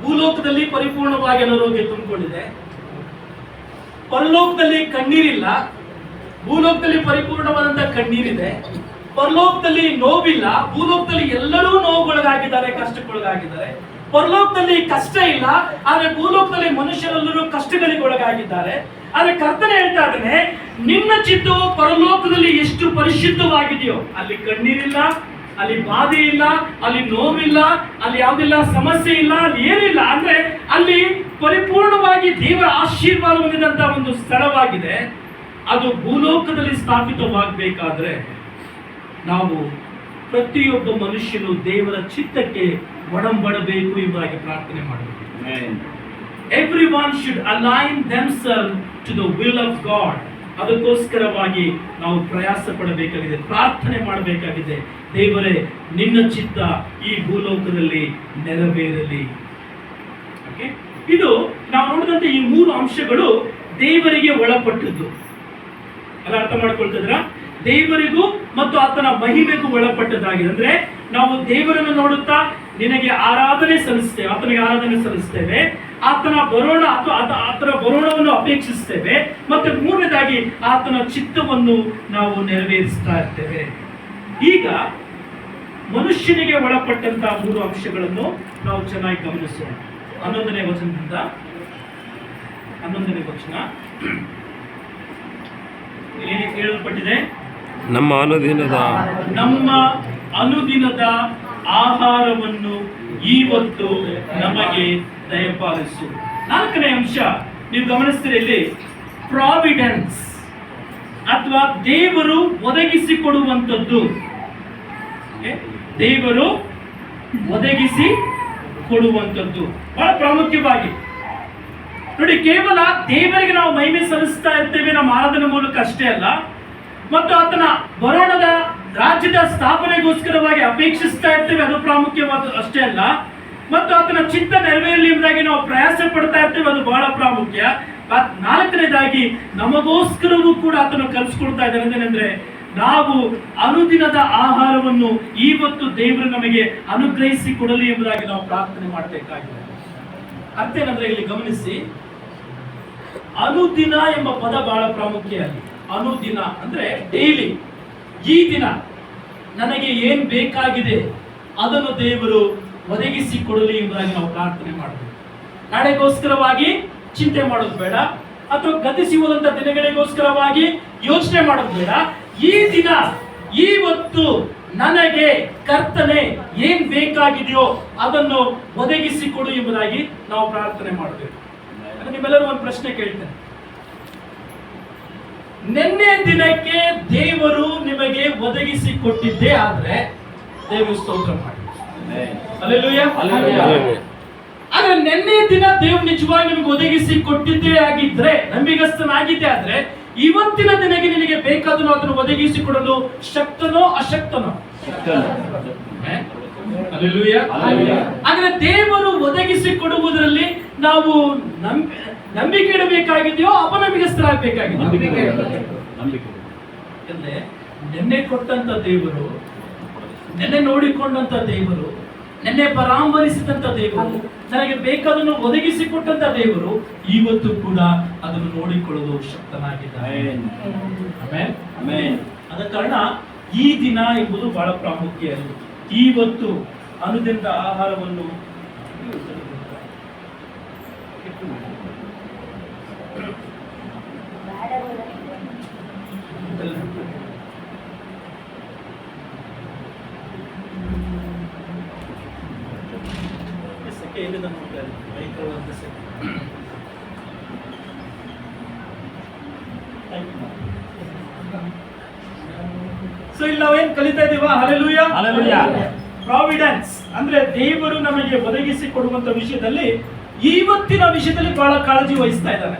ಭೂಲೋಕದಲ್ಲಿ ಪರಿಪೂರ್ಣವಾಗಿ ಅನಾರೋಗ್ಯ ತುಂಬಿಕೊಂಡಿದೆ. ಪರಲೋಕದಲ್ಲಿ ಕಣ್ಣೀರಿಲ್ಲ, ಭೂಲೋಕದಲ್ಲಿ ಪರಿಪೂರ್ಣವಾದಂತಹ ಕಣ್ಣೀರಿದೆ. ಪರಲೋಕದಲ್ಲಿ ನೋವಿಲ್ಲ, ಭೂಲೋಕದಲ್ಲಿ ಎಲ್ಲರೂ ನೋವುಗೊಳಗಾಗಿದ್ದಾರೆ, ಕಷ್ಟಕ್ಕೊಳಗಾಗಿದ್ದಾರೆ. ಪರಲೋಕದಲ್ಲಿ ಕಷ್ಟ ಇಲ್ಲ, ಆದ್ರೆ ಭೂಲೋಕದಲ್ಲಿ ಮನುಷ್ಯರೆಲ್ಲರೂ ಕಷ್ಟಗಳಿಗೆ ಒಳಗಾಗಿದ್ದಾರೆ. ಆದ್ರೆ ಕರ್ತನೆ ಹೇಳ್ತಾ ಇದ್ದಾನೆ, ನಿನ್ನ ಚಿತ್ತವು ಪರಲೋಕದಲ್ಲಿ ಎಷ್ಟು ಪರಿಶುದ್ಧವಾಗಿದೆಯೋ ಅಲ್ಲಿ ಕಣ್ಣೀರಿಲ್ಲ, ಅಲ್ಲಿ ಬಾಧೆ ಇಲ್ಲ, ಅಲ್ಲಿ ನೋವಿಲ್ಲ, ಅಲ್ಲಿ ಯಾವುದಿಲ್ಲ ಸಮಸ್ಯೆ ಇಲ್ಲ, ಅಲ್ಲಿ ಏನಿಲ್ಲ. ಅಂದ್ರೆ ಅಲ್ಲಿ ಪರಿಪೂರ್ಣವಾಗಿ ದೇವರ ಆಶೀರ್ವಾದ ಹೊಂದಿದಂತ ಒಂದು ಸ್ಥಳವಾಗಿದೆ. ಅದು ಭೂಲೋಕದಲ್ಲಿ ಸ್ಥಾಪಿತವಾಗಬೇಕಾದ್ರೆ ನಾವು ಪ್ರತಿಯೊಬ್ಬ ಮನುಷ್ಯನು ದೇವರ ಚಿತ್ತಕ್ಕೆ ಒಡಂಬಡಬೇಕು ಎಂಬುದಾಗಿ ಪ್ರಾರ್ಥನೆ ಮಾಡಬೇಕು. Everyone should align themselves to the will of God. ಅದಕ್ಕೋಸ್ಕರವಾಗಿ ನಾವು ಪ್ರಯಾಸ ಪಡಬೇಕಾಗಿದೆ, ಪ್ರಾರ್ಥನೆ ಮಾಡಬೇಕಾಗಿದೆ. ದೇವರೇ, ನಿನ್ನ ಚಿತ್ತ ಈ ಭೂಲೋಕದಲ್ಲಿ ನೆರವೇರಲಿ. ಇದು ನಾವು ನೋಡಿದಂತೆ ಈ ಮೂರು ಅಂಶಗಳು ದೇವರಿಗೆ ಒಳಪಟ್ಟದ್ದು. ಅಲ್ಲ, ಅರ್ಥ ಮಾಡ್ಕೊಳ್ತಿದ್ರ? ದೇವರಿಗೂ ಮತ್ತು ಆತನ ಮಹಿಮೆಗೂ ಒಳಪಟ್ಟದ್ದಾಗಿದೆ. ಅಂದ್ರೆ ನಾವು ದೇವರನ್ನು ನೋಡುತ್ತಾ ನಿನಗೆ ಆರಾಧನೆ ಸಲ್ಲಿಸ್ತೇವೆ, ಆತನಿಗೆ ಆರಾಧನೆ ಸಲ್ಲಿಸ್ತೇವೆ, ಆತನ ಬರೋಣವನ್ನು ಅಪೇಕ್ಷಿಸ್ತೇವೆ, ಮತ್ತೆ ಮೂರನೇದಾಗಿ ಆತನ ಚಿತ್ತವನ್ನು ನಾವು ನೆರವೇರಿಸ್ತಾ ಇರ್ತೇವೆ. ಈಗ ಮನುಷ್ಯನಿಗೆ ಒಳಪಟ್ಟಂತಹ ಮೂರು ಅಂಶಗಳನ್ನು ನಾವು ಚೆನ್ನಾಗಿ ಗಮನಿಸೋಣ. 11ನೇ ವಚನದಿಂದ 11ನೇ ವಚನ ಇಲ್ಲಿ ಹೇಳಲ್ಪಟ್ಟಿದೆ, ನಮ್ಮ ಅನುದಿನದ ಆಹಾರವನ್ನು ಇವತ್ತು ನಮಗೆ ದಯಪಾಲಿಸು. 4ನೇ ಅಂಶ ನೀವು ಗಮನಿಸ್ತೀರಿ, ಇಲ್ಲಿ ಪ್ರಾವಿಡೆನ್ಸ್ ಅಥವಾ ದೇವರು ಒದಗಿಸಿಕೊಡುವಂಥದ್ದು. ದೇವರು ಒದಗಿಸಿ ಕೊಡುವಂಥದ್ದು ಬಹಳ ಪ್ರಾಮುಖ್ಯವಾಗಿ ನೋಡಿ. ಕೇವಲ ದೇವರಿಗೆ ನಾವು ಮಹಿಮೆ ಸಲ್ಲಿಸ್ತಾ ಇರ್ತೇವೆ ನಮ್ಮ ಆರಾಧನೆ ಮೂಲಕ ಅಷ್ಟೇ ಅಲ್ಲ, ಮತ್ತು ಆತನ ಬರೋಣದ ರಾಜ್ಯದ ಸ್ಥಾಪನೆಗೋಸ್ಕರವಾಗಿ ಅಪೇಕ್ಷಿಸ್ತಾ ಇರ್ತೇವೆ, ಅದು ಪ್ರಾಮುಖ್ಯವಾದ ಅಷ್ಟೇ ಅಲ್ಲ. ಮತ್ತು ಆತನ ಚಿತ್ತ ನೆರವೇರಲಿ ಎಂಬುದಾಗಿ ನಾವು ಪ್ರಯಾಸ ಪಡ್ತಾ ಇರ್ತೇವೆ, ಅದು ಬಹಳ ಪ್ರಾಮುಖ್ಯ. ನಾಲ್ಕನೇದಾಗಿ ನಮಗೋಸ್ಕರವೂ ಕೂಡ ಆತನು ಕಲಿಸ್ಕೊಡ್ತಾ ಇದ್ದಾನೆ. ಅಂದ್ರೆ ನಾವು ಅನುದಿನದ ಆಹಾರವನ್ನು ಇವತ್ತು ದೇವರು ನಮಗೆ ಅನುಗ್ರಹಿಸಿ ಕೊಡಲಿ ಎಂಬುದಾಗಿ ನಾವು ಪ್ರಾರ್ಥನೆ ಮಾಡಬೇಕಾಗಿದೆ. ಅರ್ಥ ಏನಂದ್ರೆ ಇಲ್ಲಿ ಗಮನಿಸಿ, ಅನುದಿನ ಎಂಬ ಪದ ಬಹಳ ಪ್ರಾಮುಖ್ಯ. ಅನುದಿನ ಅಂದ್ರೆ ಡೈಲಿ. ಈ ದಿನ ನನಗೆ ಏನ್ ಬೇಕಾಗಿದೆ ಅದನ್ನು ದೇವರು ಒದಗಿಸಿ ಕೊಡಲಿ ಎಂಬುದಾಗಿ ನಾವು ಪ್ರಾರ್ಥನೆ ಮಾಡಬೇಕು. ನಾಳೆಗೋಸ್ಕರವಾಗಿ ಚಿಂತೆ ಮಾಡೋದು ಬೇಡ, ಅಥವಾ ಗತಿಸಿ ಹೋದಂತ ದಿನಗಳಿಗೋಸ್ಕರವಾಗಿ ಯೋಚನೆ ಮಾಡೋದು ಬೇಡ. ಈ ದಿನ, ಇವತ್ತು ನನಗೆ ಕರ್ತನೆ ಏನ್ ಬೇಕಾಗಿದೆಯೋ ಅದನ್ನು ಒದಗಿಸಿ ಕೊಡು ಎಂಬುದಾಗಿ ನಾವು ಪ್ರಾರ್ಥನೆ ಮಾಡಬೇಕು. ನಿಮ್ಮೆಲ್ಲರೂ ಒಂದು ಪ್ರಶ್ನೆ ಕೇಳ್ತೇನೆ. ನಿನ್ನೆ ದಿನಕ್ಕೆ ದೇವರು ನಿಮಗೆ ಒದಗಿಸಿ ಕೊಟ್ಟಿದ್ದೇ ಆದ್ರೆ ದೇವರು ಸ್ತೋತ್ರ ಮಾಡಿ. ಹಲ್ಲೆಲೂಯಾ. ಆದ್ರೆ ನಿನ್ನೆ ದಿನ ದೇವರು ನಿಜವಾಗಿ ನಿಮಗೆ ಒದಗಿಸಿ ಕೊಟ್ಟಿದ್ದೇ ಆಗಿದ್ರೆ, ನಂಬಿಗಸ್ತನಾಗಿದ್ದೇ ಆದ್ರೆ, ಇವತ್ತಿನ ದಿನಕ್ಕೆ ನಿನಗೆ ಬೇಕಾದನ್ನು ಅದನ್ನು ಒದಗಿಸಿ ಕೊಡಲು ಶಕ್ತನೋ ಅಶಕ್ತನೋ? ಹಲ್ಲೆಲೂಯಾ. ಆದ್ರೆ ದೇವರು ಒದಗಿಸಿ ಕೊಡುವುದರಲ್ಲಿ ನಾವು ನಂಬಿಕೆ ಇಡಬೇಕಾಗಿದೆಯೋ ಅಪನಂಬಿಕಸ್ಥರಾಗಬೇಕಾಗಿದೆಯೋ? ನಿನ್ನೆ ಕೊಟ್ಟಂತ ದೇವರು, ನೆನ್ನೆ ನೋಡಿಕೊಂಡಂತ ದೇವರು, ನೆನ್ನೆ ಪರಾಮರಿಸಿದಂತ ದೇವರು, ನನಗೆ ಬೇಕಾದನ್ನು ಒದಗಿಸಿಕೊಟ್ಟಂತ ದೇವರು ಇವತ್ತು ಕೂಡ ಅದನ್ನು ನೋಡಿಕೊಳ್ಳಲು ಶಕ್ತನಾಗಿದ್ದಾನೆ. ಆದ ಕಾರಣ ಈ ದಿನ ಎಂಬುದು ಬಹಳ ಪ್ರಾಮುಖ್ಯ. ಇವತ್ತು ಅನುದಿನದ ಆಹಾರವನ್ನು ಸೊ ಇಲ್ಲಿ ನಾವೇನ್ ಕಲಿತಾ ಇದೀವ? ಹಲ್ಲೆಲೂಯಾ. ಪ್ರಾವಿಡೆನ್ಸ್ ಅಂದ್ರೆ ದೇವರು ನಮಗೆ ಒದಗಿಸಿ ಕೊಡುವಂತ ವಿಷಯದಲ್ಲಿ, ಇವತ್ತಿನ ವಿಷಯದಲ್ಲಿ ಬಹಳ ಕಾಳಜಿ ವಹಿಸ್ತಾ ಇದ್ದಾನೆ.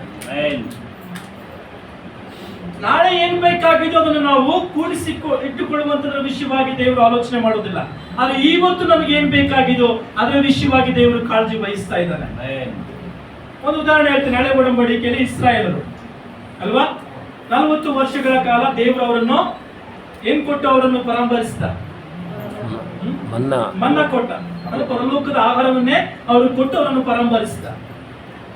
ನಾಳೆ ಏನ್ ಬೇಕಾಗಿದೆಯೋ ಅದನ್ನು ನಾವು ಕೂಡಿಸಿ ಇಟ್ಟುಕೊಳ್ಳುವಂತದ್ರ ವಿಷಯವಾಗಿ ದೇವರು ಆಲೋಚನೆ ಮಾಡೋದಿಲ್ಲ. ಆದ್ರೆ ಇವತ್ತು ನಮಗೆ ಏನ್ ಬೇಕಾಗಿದೋ ಅದರ ವಿಷಯವಾಗಿ ದೇವರು ಕಾಳಜಿ ವಹಿಸ್ತಾ ಇದ್ದಾನೆ. ಒಂದು ಉದಾಹರಣೆ ಹೇಳ್ತೇನೆ. ಹಳೆ ಒಡಂಬಡಿಕೆಯಲ್ಲಿ ಇಸ್ರಾಯೇಲರು ಅಲ್ವಾ, 40 ವರ್ಷಗಳ ಕಾಲ ದೇವರು ಅವರನ್ನು ಏನ್ ಕೊಟ್ಟು ಅವರನ್ನು ಪರಾಮರಿಸಿದ? ಮನ್ನಾ ಕೊಟ್ಟ. ಅಂದ್ರೆ ಪರಲೋಕದ ಆಹಾರವನ್ನೇ ಅವರು ಕೊಟ್ಟು ಅವರನ್ನು ಪರಾಮರಿಸಿದ.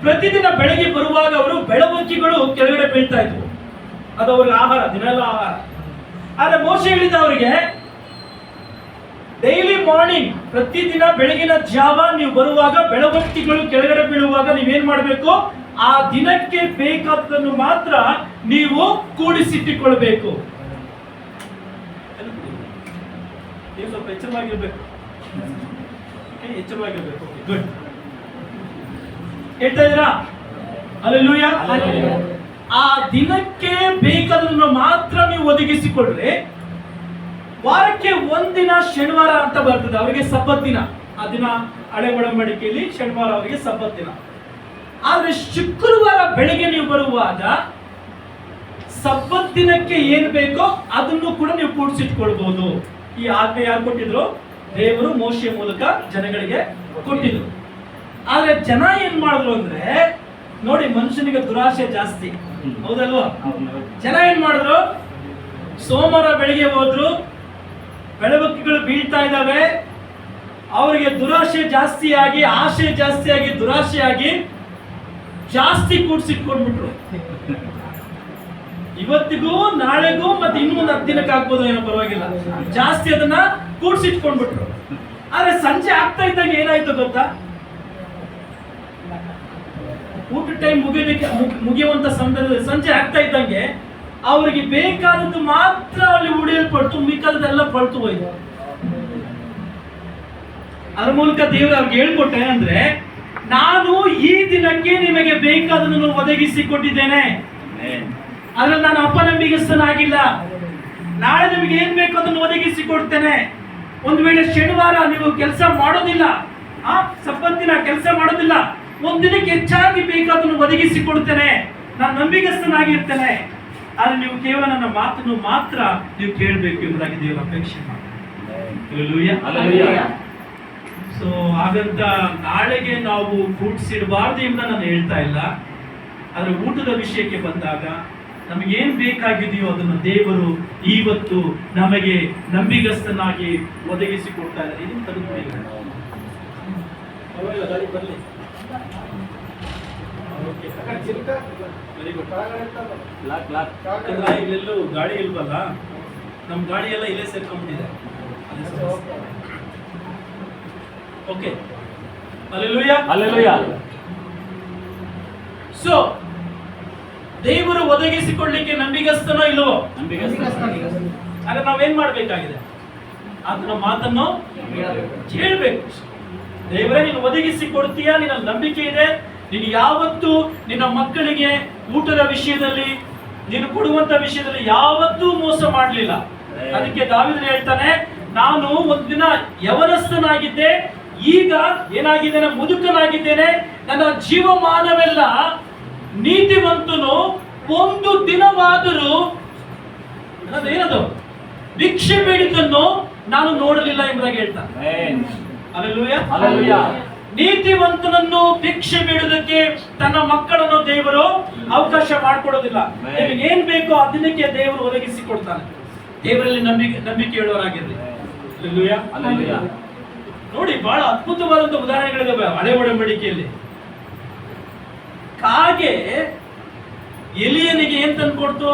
ಪ್ರತಿದಿನ ಬೆಳಗ್ಗೆ ಬರುವಾಗ ಅವರು ಬೆಳವಕ್ಕಿಗಳು ಕೆಳಗಡೆ ಬೀಳ್ತಾ ಇದ್ವು, ಅದು ಅವ್ರಿಗೆ ಆಹಾರ, ದಿನೆಲ್ಲ ಆಹಾರ. ಆದ್ರೆ ಮೋಶೆ ಹೇಳಿದ ಅವರಿಗೆ, ಡೈಲಿ ಮಾರ್ನಿಂಗ್, ಪ್ರತಿದಿನ ಬೆಳಗಿನ ಜಾವ ನೀವು ಬರುವಾಗ ಬೆಳವಕ್ಕಿಗಳು ಕೆಳಗಡೆ ಬೀಳುವಾಗ ನೀವೇನ್ ಮಾಡ್ಬೇಕು? ಆ ದಿನಕ್ಕೆ ಬೇಕಾದನ್ನು ಮಾತ್ರ ನೀವು ಕೂಡಿಸಿಟ್ಟುಕೊಳ್ಬೇಕು. ನೀವು ಸ್ವಲ್ಪ ಎಚ್ಚರವಾಗಿರ್ಬೇಕು. ಎಚ್ಚರವಾಗಿರ್ಬೇಕು. ಗುಡ್. ಹೇಳ್ತಾ ಇದ್ದೀರಾ? ಹಲ್ಲೆಲೂಯಾ. ಆ ದಿನಕ್ಕೆ ಬೇಕಾದನ್ನು ಮಾತ್ರ ನೀವು ಒದಗಿಸಿಕೊಳ್ಳ್ರಿ. ವಾರಕ್ಕೆ ಒಂದಿನ ಶನಿವಾರ ಅಂತ ಬರ್ತದೆ, ಅವರಿಗೆ ಸಬ್ಬತ್ ದಿನ. ಆ ದಿನ ಹಳೆ ಒಡಂಬಡಿಕೆಯಲ್ಲಿ ಶನಿವಾರ ಅವರಿಗೆ ಸಬ್ಬತ್ ದಿನ. ಆದ್ರೆ ಶುಕ್ರವಾರ ಬೆಳಿಗ್ಗೆ ನೀವು ಬರುವಾಗ ಸಬ್ಬತ್ ದಿನಕ್ಕೆ ಏನ್ ಬೇಕೋ ಅದನ್ನು ಕೂಡ ನೀವು ಕೂಡಿಸಿಟ್ಕೊಳ್ಬಹುದು. ಈ ಆಜ್ಞೆ ಯಾರು ಕೊಟ್ಟಿದ್ರು? ದೇವರು ಮೋಶೆಯ ಮೂಲಕ ಜನಗಳಿಗೆ ಕೊಟ್ಟಿದ್ರು. ಆದ್ರೆ ಜನ ಏನ್ ಮಾಡಿದ್ರು ಅಂದ್ರೆ, ನೋಡಿ, ಮನುಷ್ಯನಿಗೆ ದುರಾಶೆ ಜಾಸ್ತಿ, ಹೌದಲ್ವಾ? ಜನ ಏನ್ ಮಾಡಿದ್ರು? ಸೋಮವಾರ ಬೆಳಿಗ್ಗೆ ಹೋದ್ರು, ಬೆಳವಕ್ಕಿಗಳು ಬೀಳ್ತಾ ಇದ್ದಾವೆ, ಅವರಿಗೆ ದುರಾಶೆ ಜಾಸ್ತಿಯಾಗಿ, ಆಶೆ ಜಾಸ್ತಿಯಾಗಿ, ದುರಾಶೆಯಾಗಿ ಜಾಸ್ತಿ ಕೂಡ್ಸಿಟ್ಕೊಂಡ್ಬಿಟ್ರು. ಇವತ್ತಿಗೂ ನಾಳೆಗೂ ಮತ್ತೆ ಇನ್ನೊಂದು 10 ದಿನಕ್ಕೆ ಆಗ್ಬೋದು, ಏನೋ ಪರವಾಗಿಲ್ಲ, ಜಾಸ್ತಿ ಅದನ್ನ ಕೂಡ್ಸಿಟ್ಕೊಂಡ್ಬಿಟ್ರು. ಆದ್ರೆ ಸಂಜೆ ಆಗ್ತಾ ಇದ್ದಾಗ ಏನಾಯ್ತು ಗೊತ್ತಾ? ಊಟ ಟೈಮ್ ಮುಗಿಯುವಂತ ಸಂದರ್ಭದಲ್ಲಿ ಸಂಜೆ ಆಗ್ತಾ ಇದ್ದಂಗೆ ಅವರಿಗೆ ಬೇಕಾದದ್ದು ಮಾತ್ರ ಅಲ್ಲಿ ಉಳಿಯಲ್ಪಡ್ತು, ಮಿಕ್ಕಾದದೆಲ್ಲ ಪಡ್ತು ಹೋಯ್ತು. ಅದ್ರ ಮೂಲಕ ದೇವರು ಅವ್ರಿಗೆ ಹೇಳ್ಕೊಟ್ಟೆ ಅಂದ್ರೆ, ನಾನು ಈ ದಿನಕ್ಕೆ ನಿಮಗೆ ಬೇಕಾದನ್ನು ಒದಗಿಸಿ ಕೊಟ್ಟಿದ್ದೇನೆ, ಅದ್ರಲ್ಲಿ ನಾನು ಅಪನಂಬಿಕಸ್ಥನಾಗಿಲ್ಲ. ನಾಳೆ ನಿಮಗೆ ಏನ್ ಬೇಕು ಅದನ್ನು ಒದಗಿಸಿ ಕೊಡ್ತೇನೆ. ಒಂದು ವೇಳೆ ಶನಿವಾರ ನೀವು ಕೆಲಸ ಮಾಡೋದಿಲ್ಲ, ಸಬ್ಬತ್ತಿನ ಕೆಲಸ ಮಾಡೋದಿಲ್ಲ, ಒಂದಿನಕ್ಕೆ ಹೆಚ್ಚಾಗಿ ಬೇಕಾದನ್ನು ಒದಗಿಸಿ ಕೊಡ್ತೇನೆ, ನಾನು ನಂಬಿಕಸ್ಥನಾಗಿರ್ತೇನೆ. ಆದ್ರೆ ನೀವು ಕೇವಲ ನನ್ನ ಮಾತನ್ನು ಮಾತ್ರ ನೀವು ಕೇಳಬೇಕು ಎಂಬುದಾಗಿ ದೇವರ ಅಪೇಕ್ಷೆ ಮಾಡಿ. ಸೊ ಹಾಗಂತ ನಾಳೆಗೆ ನಾವು ಫ್ರೂಟ್ಸ್ ಇಡಬಾರ್ದು ಅಂತ ನಾನು ಹೇಳ್ತಾ ಇಲ್ಲ. ಆದರೆ ಊಟದ ವಿಷಯಕ್ಕೆ ಬಂದಾಗ ನಮಗೇನು ಬೇಕಾಗಿದೆಯೋ ಅದನ್ನು ದೇವರು ಇವತ್ತು ನಮಗೆ ನಂಬಿಗಸ್ತನಾಗಿ ಒದಗಿಸಿ ಕೊಡ್ತಾ ಇದ್ದಾರೆ. ಇದನ್ನು ತೆಗೆದುಕೊಳ್ಳಿ. ಇಲ್ಲೆಲ್ಲೂ ಗಾಡಿ ಇಲ್ವಲ್ಲ, ನಮ್ಮ ಗಾಡಿ ಎಲ್ಲ ಇಲ್ಲೇ ಸೇರ್ಕೊಂಡ್ಬಿಟ್ಟಿದೆ. Okay, hallelujah hallelujah. ಸೊ ದೇವರು ಒದಗಿಸಿಕೊಳ್ಳಿಕ್ಕೆ ನಂಬಿಗಸ್ತನೋ ಇಲ್ಲವೋ? ಆಗ ನಾವೇನ್ ಮಾಡ್ಬೇಕಾಗಿದೆ? ಆತನ ಮಾತನ್ನು ಕೇಳಬೇಕು. ದೇವರೇ, ನೀನು ಒದಗಿಸಿ ಕೊಡ್ತೀಯಾ? ನಿನ್ನ ನಂಬಿಕೆ ಇದೆ. ನೀನು ಯಾವತ್ತೂ ನಿನ್ನ ಮಕ್ಕಳಿಗೆ ಊಟದ ವಿಷಯದಲ್ಲಿ, ನೀನು ಕೊಡುವಂತ ವಿಷಯದಲ್ಲಿ ಯಾವತ್ತೂ ಮೋಸ ಮಾಡಲಿಲ್ಲ. ಅದಕ್ಕೆ ದಾವೀದನು ಹೇಳ್ತಾನೆ, ನಾನು ಒಂದು ದಿನ ಯವನಸ್ಥನಾಗಿದ್ದೆ, ಈಗ ಏನಾಗಿದ್ದೇನೆ? ಮುದುಕನಾಗಿದ್ದೇನೆ. ನನ್ನ ಜೀವಮಾನವೆಲ್ಲ ನೀತಿವಂತನು ಒಂದು ದಿನವಾದರೂ ಏನದು ಭಿಕ್ಷೆ ಬೇಡಿದ್ದನ್ನು ನಾನು ನೋಡಲಿಲ್ಲ ಎಂಬುದಾಗಿ ಹೇಳ್ತಾನೆ. ಹಲ್ಲೆಲೂಯಾ. ನೀತಿವಂತನನ್ನು ಭಿಕ್ಷೆ ಬೇಡುವುದಕ್ಕೆ ತನ್ನ ಮಕ್ಕಳನ್ನು ದೇವರು ಅವಕಾಶ ಮಾಡಿಕೊಡೋದಿಲ್ಲ. ನಿಮಗೆ ಏನ್ ಬೇಕೋ ಅದಕ್ಕೆ ದೇವರು ಒದಗಿಸಿ ಕೊಡ್ತಾನೆ. ದೇವರಲ್ಲಿ ನಂಬಿಕೆ ಹೇಳುವವರಾಗಿರ್ಲಿ. ಹಲ್ಲೆಲೂಯಾ. ನೋಡಿ, ಬಹಳ ಅದ್ಭುತವಾದಂತಹ ಉದಾಹರಣೆಗಳಿದಾವೆ ಹಳೆ ಒಡಂಬಡಿಕೆಯಲ್ಲಿ. ಕಾಗೆ ಎಲಿಯನಿಗೆ ಏನ್ ತಂದ್ಕೊಡ್ತು?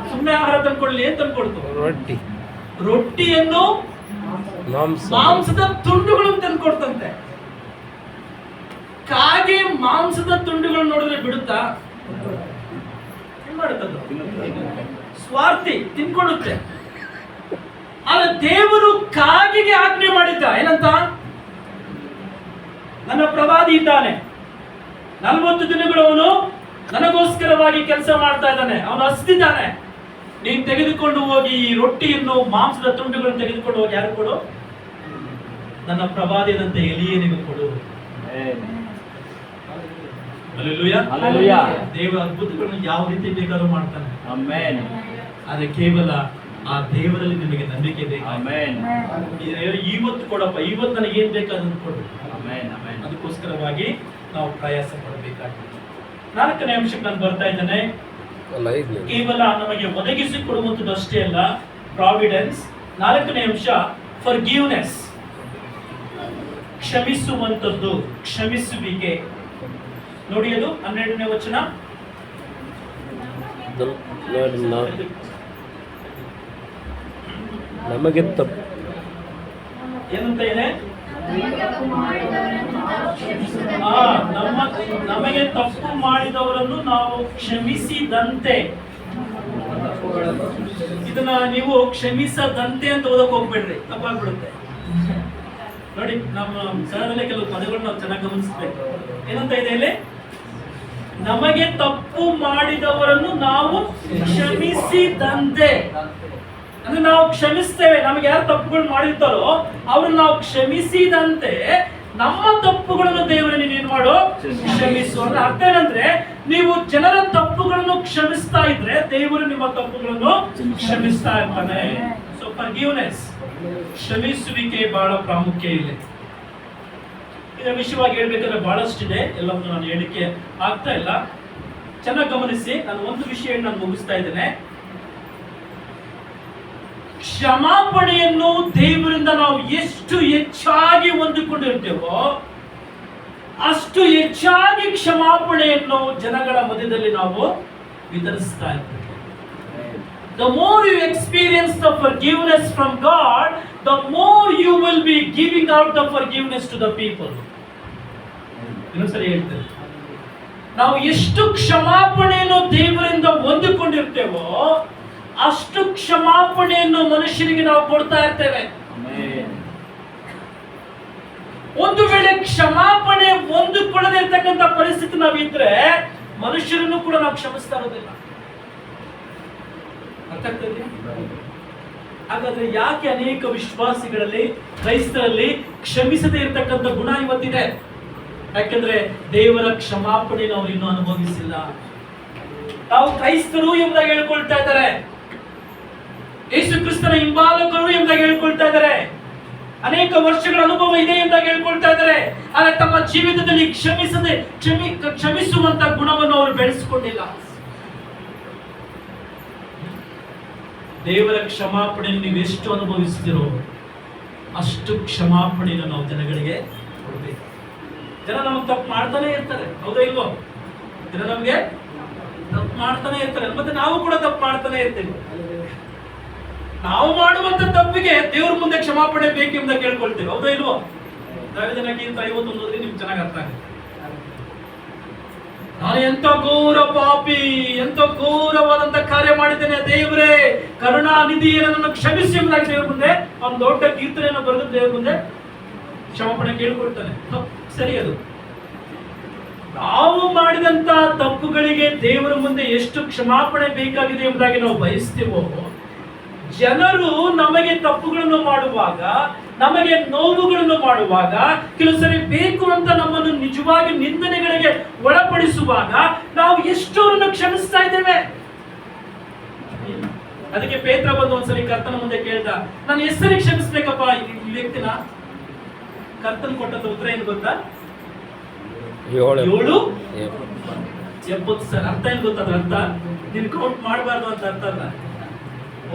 ಸುಮ್ಮನೆ ಆಹಾರ ತಂದ್ಕೊಡ್ಲಿ, ಏನ್ ತಂದ್ಕೊಡ್ತು? ರೊಟ್ಟಿಯನ್ನು ಮಾಂಸದ ತುಂಡುಗಳನ್ನು ತಂದ್ಕೊಡ್ತಂತೆ. ಕಾಗೆ ಮಾಂಸದ ತುಂಡುಗಳನ್ನು ನೋಡಿದ್ರೆ ಬಿಡುತ್ತಾ? ಏನ್ ಮಾಡುತ್ತದು? ಸ್ವಾರ್ಥಿ, ತಿನ್ಕೊಳ್ಳುತ್ತೆ. ಆದ್ರೆ ದೇವರು ಕಾಗೆಗೆ ಆಜ್ಞೆ ಮಾಡಿದ್ದ, ಏನಂತ? ನನ್ನ ಪ್ರವಾದಿ ಇದ್ದಾನೆ, 40 ದಿನಗಳು ಅವನು ನನಗೋಸ್ಕರವಾಗಿ ಕೆಲಸ ಮಾಡ್ತಾ ಇದ್ದಾನೆ, ಅವನು ಹಸ್ತಿದ್ದಾನೆ. ನೀನು ತೆಗೆದುಕೊಂಡು ಹೋಗಿ ಈ ರೊಟ್ಟಿಯನ್ನು, ಮಾಂಸದ ತುಂಡುಗಳನ್ನು ತೆಗೆದುಕೊಂಡು ಹೋಗಿ ಯಾರು ಕೊಡು? ನನ್ನ ಪ್ರವಾದಿಯಂತೆ ಎಲಿಯನಿಗೆ ಕೊಡು. ಹಲ್ಲೆಲೂಯಾ. ದೇವರ ಅದ್ಭುತಗಳನ್ನು ಯಾವ ರೀತಿ ಬೇಕಾದ್ರೂ ಮಾಡ್ತಾನೆ. ಆಮೆನ್. ಆದ್ರೆ ಕೇವಲ ಆ ದೇವರಲ್ಲಿ ನಿಮಗೆ ನಂಬಿಕೆ ಬೇಕು. ಆಮೆನ್. ಇವತ್ತು ಕೊಡಪ್ಪ, ಇವತ್ತು ನನಗೆ ಏನ್ ಬೇಕಾದನ್ನು ಕೊಡು. ಆಮೆನ್. ಆಮೆನ್. ಅದಕ್ಕೋಸ್ಕರವಾಗಿ ನಾವು ಪ್ರಯಾಸ ಪಡಬೇಕಾಗಿದೆ. 4ನೇ ಅಂಶಕ್ಕೆ ನಾನು ಬರ್ತಾ ಇದ್ದೇನೆ. ಕೇವಲ ನಮಗೆ ಒದಗಿಸಿ ಕೊಡುವಂಥದ್ದು ಅಷ್ಟೇ ಅಲ್ಲ, ಪ್ರಾವಿಡೆನ್ಸ್. 4ನೇ ಅಂಶ ಫರ್ಗಿವ್ನೆಸ್, ಕ್ಷಮಿಸುವಂಥದ್ದು, ಕ್ಷಮಿಸುವಿಕೆ. ನೋಡಿ, ಅದು 12ನೇ ವಚನ. ನಮಗೆ ತಪ್ಪು ಏನಂತ ಇದೆ? ನಮಗೆ ತಪ್ಪು ಮಾಡಿದವರನ್ನು ನಾವು ಕ್ಷಮಿಸಿದಂತೆ. ಇದನ್ನ ನೀವು ಕ್ಷಮಿಸದಂತೆ ಅಂತ ಓದಕ್ ಹೋಗ್ಬೇಡ್ರಿ, ತಪ್ಪಾಗ್ಬಿಡುತ್ತೆ. ನೋಡಿ, ನಮ್ಮ ಕನ್ನಡದಲ್ಲೇ ಕೆಲವು ಪದಗಳು ನಾವು ಚೆನ್ನಾಗಿ ಗಮನಿಸಬೇಕು. ಏನಂತ ಇದೆ ಇಲ್ಲಿ? ನಮಗೆ ತಪ್ಪು ಮಾಡಿದವರನ್ನು ನಾವು ಕ್ಷಮಿಸಿದಂತೆ. ಅಂದ್ರೆ ನಾವು ಕ್ಷಮಿಸ್ತೇವೆ. ನಮಗೆ ಯಾರು ತಪ್ಪುಗಳು ಮಾಡಿರ್ತಾರೋ ಅವ್ರನ್ನ ನಾವು ಕ್ಷಮಿಸಿದಂತೆ ನಮ್ಮ ತಪ್ಪುಗಳನ್ನು ದೇವರು ನೀನೇನ್ ಮಾಡು? ಕ್ಷಮಿಸು. ಅಂದ್ರೆ ಅರ್ಥ ಏನಂದ್ರೆ, ನೀವು ಜನರ ತಪ್ಪುಗಳನ್ನು ಕ್ಷಮಿಸ್ತಾ ಇದ್ರೆ ದೇವರು ನಿಮ್ಮ ತಪ್ಪುಗಳನ್ನು ಕ್ಷಮಿಸ್ತಾ ಇರ್ತಾನೆ. ಸೊ ಫರ್ಗಿವ್ನೆಸ್, ಕ್ಷಮಿಸುವಿಕೆ ಬಹಳ ಪ್ರಾಮುಖ್ಯ ಇಲ್ಲಿ. ಇದರ ವಿಷಯವಾಗಿ ಹೇಳ್ಬೇಕಾದ್ರೆ ಬಹಳಷ್ಟಿದೆ, ಎಲ್ಲವನ್ನು ನಾನು ಹೇಳಿಕೆ ಆಗ್ತಾ ಇಲ್ಲ. ಚೆನ್ನಾಗಿ ಗಮನಿಸಿ. ನಾನು ಒಂದು ವಿಷಯ ನಾನು ಮುಗಿಸ್ತಾ ಇದ್ದೇನೆ. ಕ್ಷಮಾಪಣೆಯನ್ನು ದೇವರಿಂದ ನಾವು ಎಷ್ಟು ಹೆಚ್ಚಾಗಿ ಹೊಂದಿಕೊಂಡಿರ್ತೇವೋ ಅಷ್ಟು ಹೆಚ್ಚಾಗಿ ಕ್ಷಮಾಪಣೆಯನ್ನು ಜನಗಳ ಮಧ್ಯದಲ್ಲಿ ನಾವು ವಿತರಿಸ್ತಾ ಇದ್ದೇವೆ. The more you experience the forgiveness from God, the more you will be giving out the forgiveness to the people. ಇನ್ನೊಂದ್ಸರಿ ಹೇಳ್ತೇನೆ. ನಾವು ಎಷ್ಟು ಕ್ಷಮಾಪಣೆಯನ್ನು ದೇವರಿಂದ ಹೊಂದಿಕೊಂಡಿರ್ತೇವೋ ಅಷ್ಟು ಕ್ಷಮಾಪಣೆಯನ್ನು ಮನುಷ್ಯರಿಗೆ ನಾವು ಕೊಡ್ತಾ ಇರ್ತೇವೆ. ಒಂದು ವೇಳೆ ಕ್ಷಮಾಪಣೆ ಹೊಂದಿಕೊಳ್ಳದೇ ಇರ್ತಕ್ಕಂಥ ಪರಿಸ್ಥಿತಿ ನಾವಿದ್ರೆ ಮನುಷ್ಯರನ್ನು ಕೂಡ ನಾವು ಕ್ಷಮಿಸ್ತಾ ಇರೋದಿಲ್ಲ. ಅರ್ಥ ಆಗ್ತದೆ? ಹಾಗಾದ್ರೆ ಯಾಕೆ ಅನೇಕ ವಿಶ್ವಾಸಿಗಳಲ್ಲಿ, ಕ್ರೈಸ್ತರಲ್ಲಿ ಕ್ಷಮಿಸದೇ ಇರತಕ್ಕಂಥ ಗುಣ ಇವತ್ತಿದೆ? ಯಾಕಂದ್ರೆ ದೇವರ ಕ್ಷಮಾಪಣೆ ನಾವು ಇನ್ನೂ ಅನುಭವಿಸಿಲ್ಲ. ನಾವು ಕ್ರೈಸ್ತರು ಎಂಬುದಾಗಿ ಹೇಳ್ಕೊಳ್ತಾ ಇದ್ದಾರೆ, ಯೇಸು ಕ್ರಿಸ್ತನ ಹಿಂಬಾಲಕರು ಎಂಬುದಾಗಿ ಹೇಳ್ಕೊಳ್ತಾ ಇದ್ದಾರೆ. ಅನೇಕ ವರ್ಷಗಳ ಅನುಭವ ಇದೆ ಅಂತ ಹೇಳ್ಕೊಳ್ತಾ ಇದ್ದಾರೆ. ಆದರೆ ತಮ್ಮ ಜೀವಿತದಲ್ಲಿ ಕ್ಷಮಿಸುವಂತ ಗುಣವನ್ನು ಅವರು ಬೆಳೆಸಿಕೊಂಡಿಲ್ಲ. ದೇವರ ಕ್ಷಮಾಪಣೆಯನ್ನು ನೀವು ಎಷ್ಟು ಅನುಭವಿಸ್ತೀರೋ ಅಷ್ಟು ಕ್ಷಮಾಪಣೆಯನ್ನು ನಾವು ಜನಗಳಿಗೆ ಕೊಡಬೇಕು. ಜನ ನಮಗೆ ತಪ್ಪು ಮಾಡ್ತಾನೆ ಇರ್ತಾರೆ, ಹೌದಾ ಇಲ್ವೋ? ಜನ ನಮಗೆ ತಪ್ಪು ಮಾಡ್ತಾನೆ ಇರ್ತಾರೆ, ಮತ್ತೆ ನಾವು ಕೂಡ ತಪ್ಪು ಮಾಡ್ತಾನೆ ಇರ್ತೇವೆ. ನಾವು ಮಾಡುವಂತ ತಪ್ಪಿಗೆ ದೇವ್ರ ಮುಂದೆ ಕ್ಷಮಾಪಣೆ ಬೇಕೆಂಬ ಕೇಳ್ಕೊಳ್ತೇವೆ, ಹೌದಾ ಇಲ್ವೋ? ದಾವಿದನಿಗಿಂತ 51 ನಿಮ್ಗೆ ಚೆನ್ನಾಗಿ ಅರ್ಥ ಆಗುತ್ತೆ. ನಾನು ಎಂತ ಘೋರ ಪಾಪಿ, ಎಂತ ಘೋರವಾದಂತ ಕಾರ್ಯ ಮಾಡಿದ್ದೇನೆ, ದೇವರೇ ಕರುಣಾನಿಧಿ ನನ್ನನ್ನು ಕ್ಷಮಿಸಿ ಎಂಬುದಾಗಿ ದೇವ್ರ ಮುಂದೆ ಒಂದು ದೊಡ್ಡ ಕೀರ್ತನೆಯನ್ನು ಬರೆದು ದೇವ್ರ ಮುಂದೆ ಕ್ಷಮಾಪಣೆ ಕೇಳ್ಕೊಳ್ತಾನೆ. ಸರಿ, ಅದು ನಾವು ಮಾಡಿದಂತ ತಪ್ಪುಗಳಿಗೆ ದೇವರ ಮುಂದೆ ಎಷ್ಟು ಕ್ಷಮಾಪಣೆ ಬೇಕಾಗಿದೆ ಎಂಬುದಾಗಿ ನಾವು ಬಯಸ್ತೇವೋ, ಜನರು ನಮಗೆ ತಪ್ಪುಗಳನ್ನು ಮಾಡುವಾಗ, ನಮಗೆ ನೋವುಗಳನ್ನು ಮಾಡುವಾಗ, ಕೆಲವು ಸರಿ ಬೇಕು ಅಂತ ನಮ್ಮನ್ನು ನಿಜವಾಗಿ ನಿಂದನೆಗಳಿಗೆ ಒಳಪಡಿಸುವಾಗ ನಾವು ಎಷ್ಟೋರನ್ನು ಕ್ಷಮಿಸ್ತಾ ಇದ್ದೇವೆ. ಅದಕ್ಕೆ ಪೇತ್ರ ಬಂದು ಒಂದ್ಸರಿ ಕರ್ತನ ಮುಂದೆ ಕೇಳ್ದ, ನಾನು ಹೆಸರಿಗೆ ಕ್ಷಮಿಸ್ಬೇಕಪ್ಪ ಈ ವ್ಯಕ್ತಿನ? ಕರ್ತನ ಕೊಟ್ಟಂತ ಉತ್ತರ ಏನು ಗೊತ್ತಾ? 770 ಸರಿ. ಅರ್ಥ ಏನು ಗೊತ್ತಾದ್ರ? ಅರ್ಥ ನೀನು ಕೌಂಟ್ ಮಾಡಬಾರ್ದು ಅಂತ ಅರ್ಥ ಅಲ್ಲ.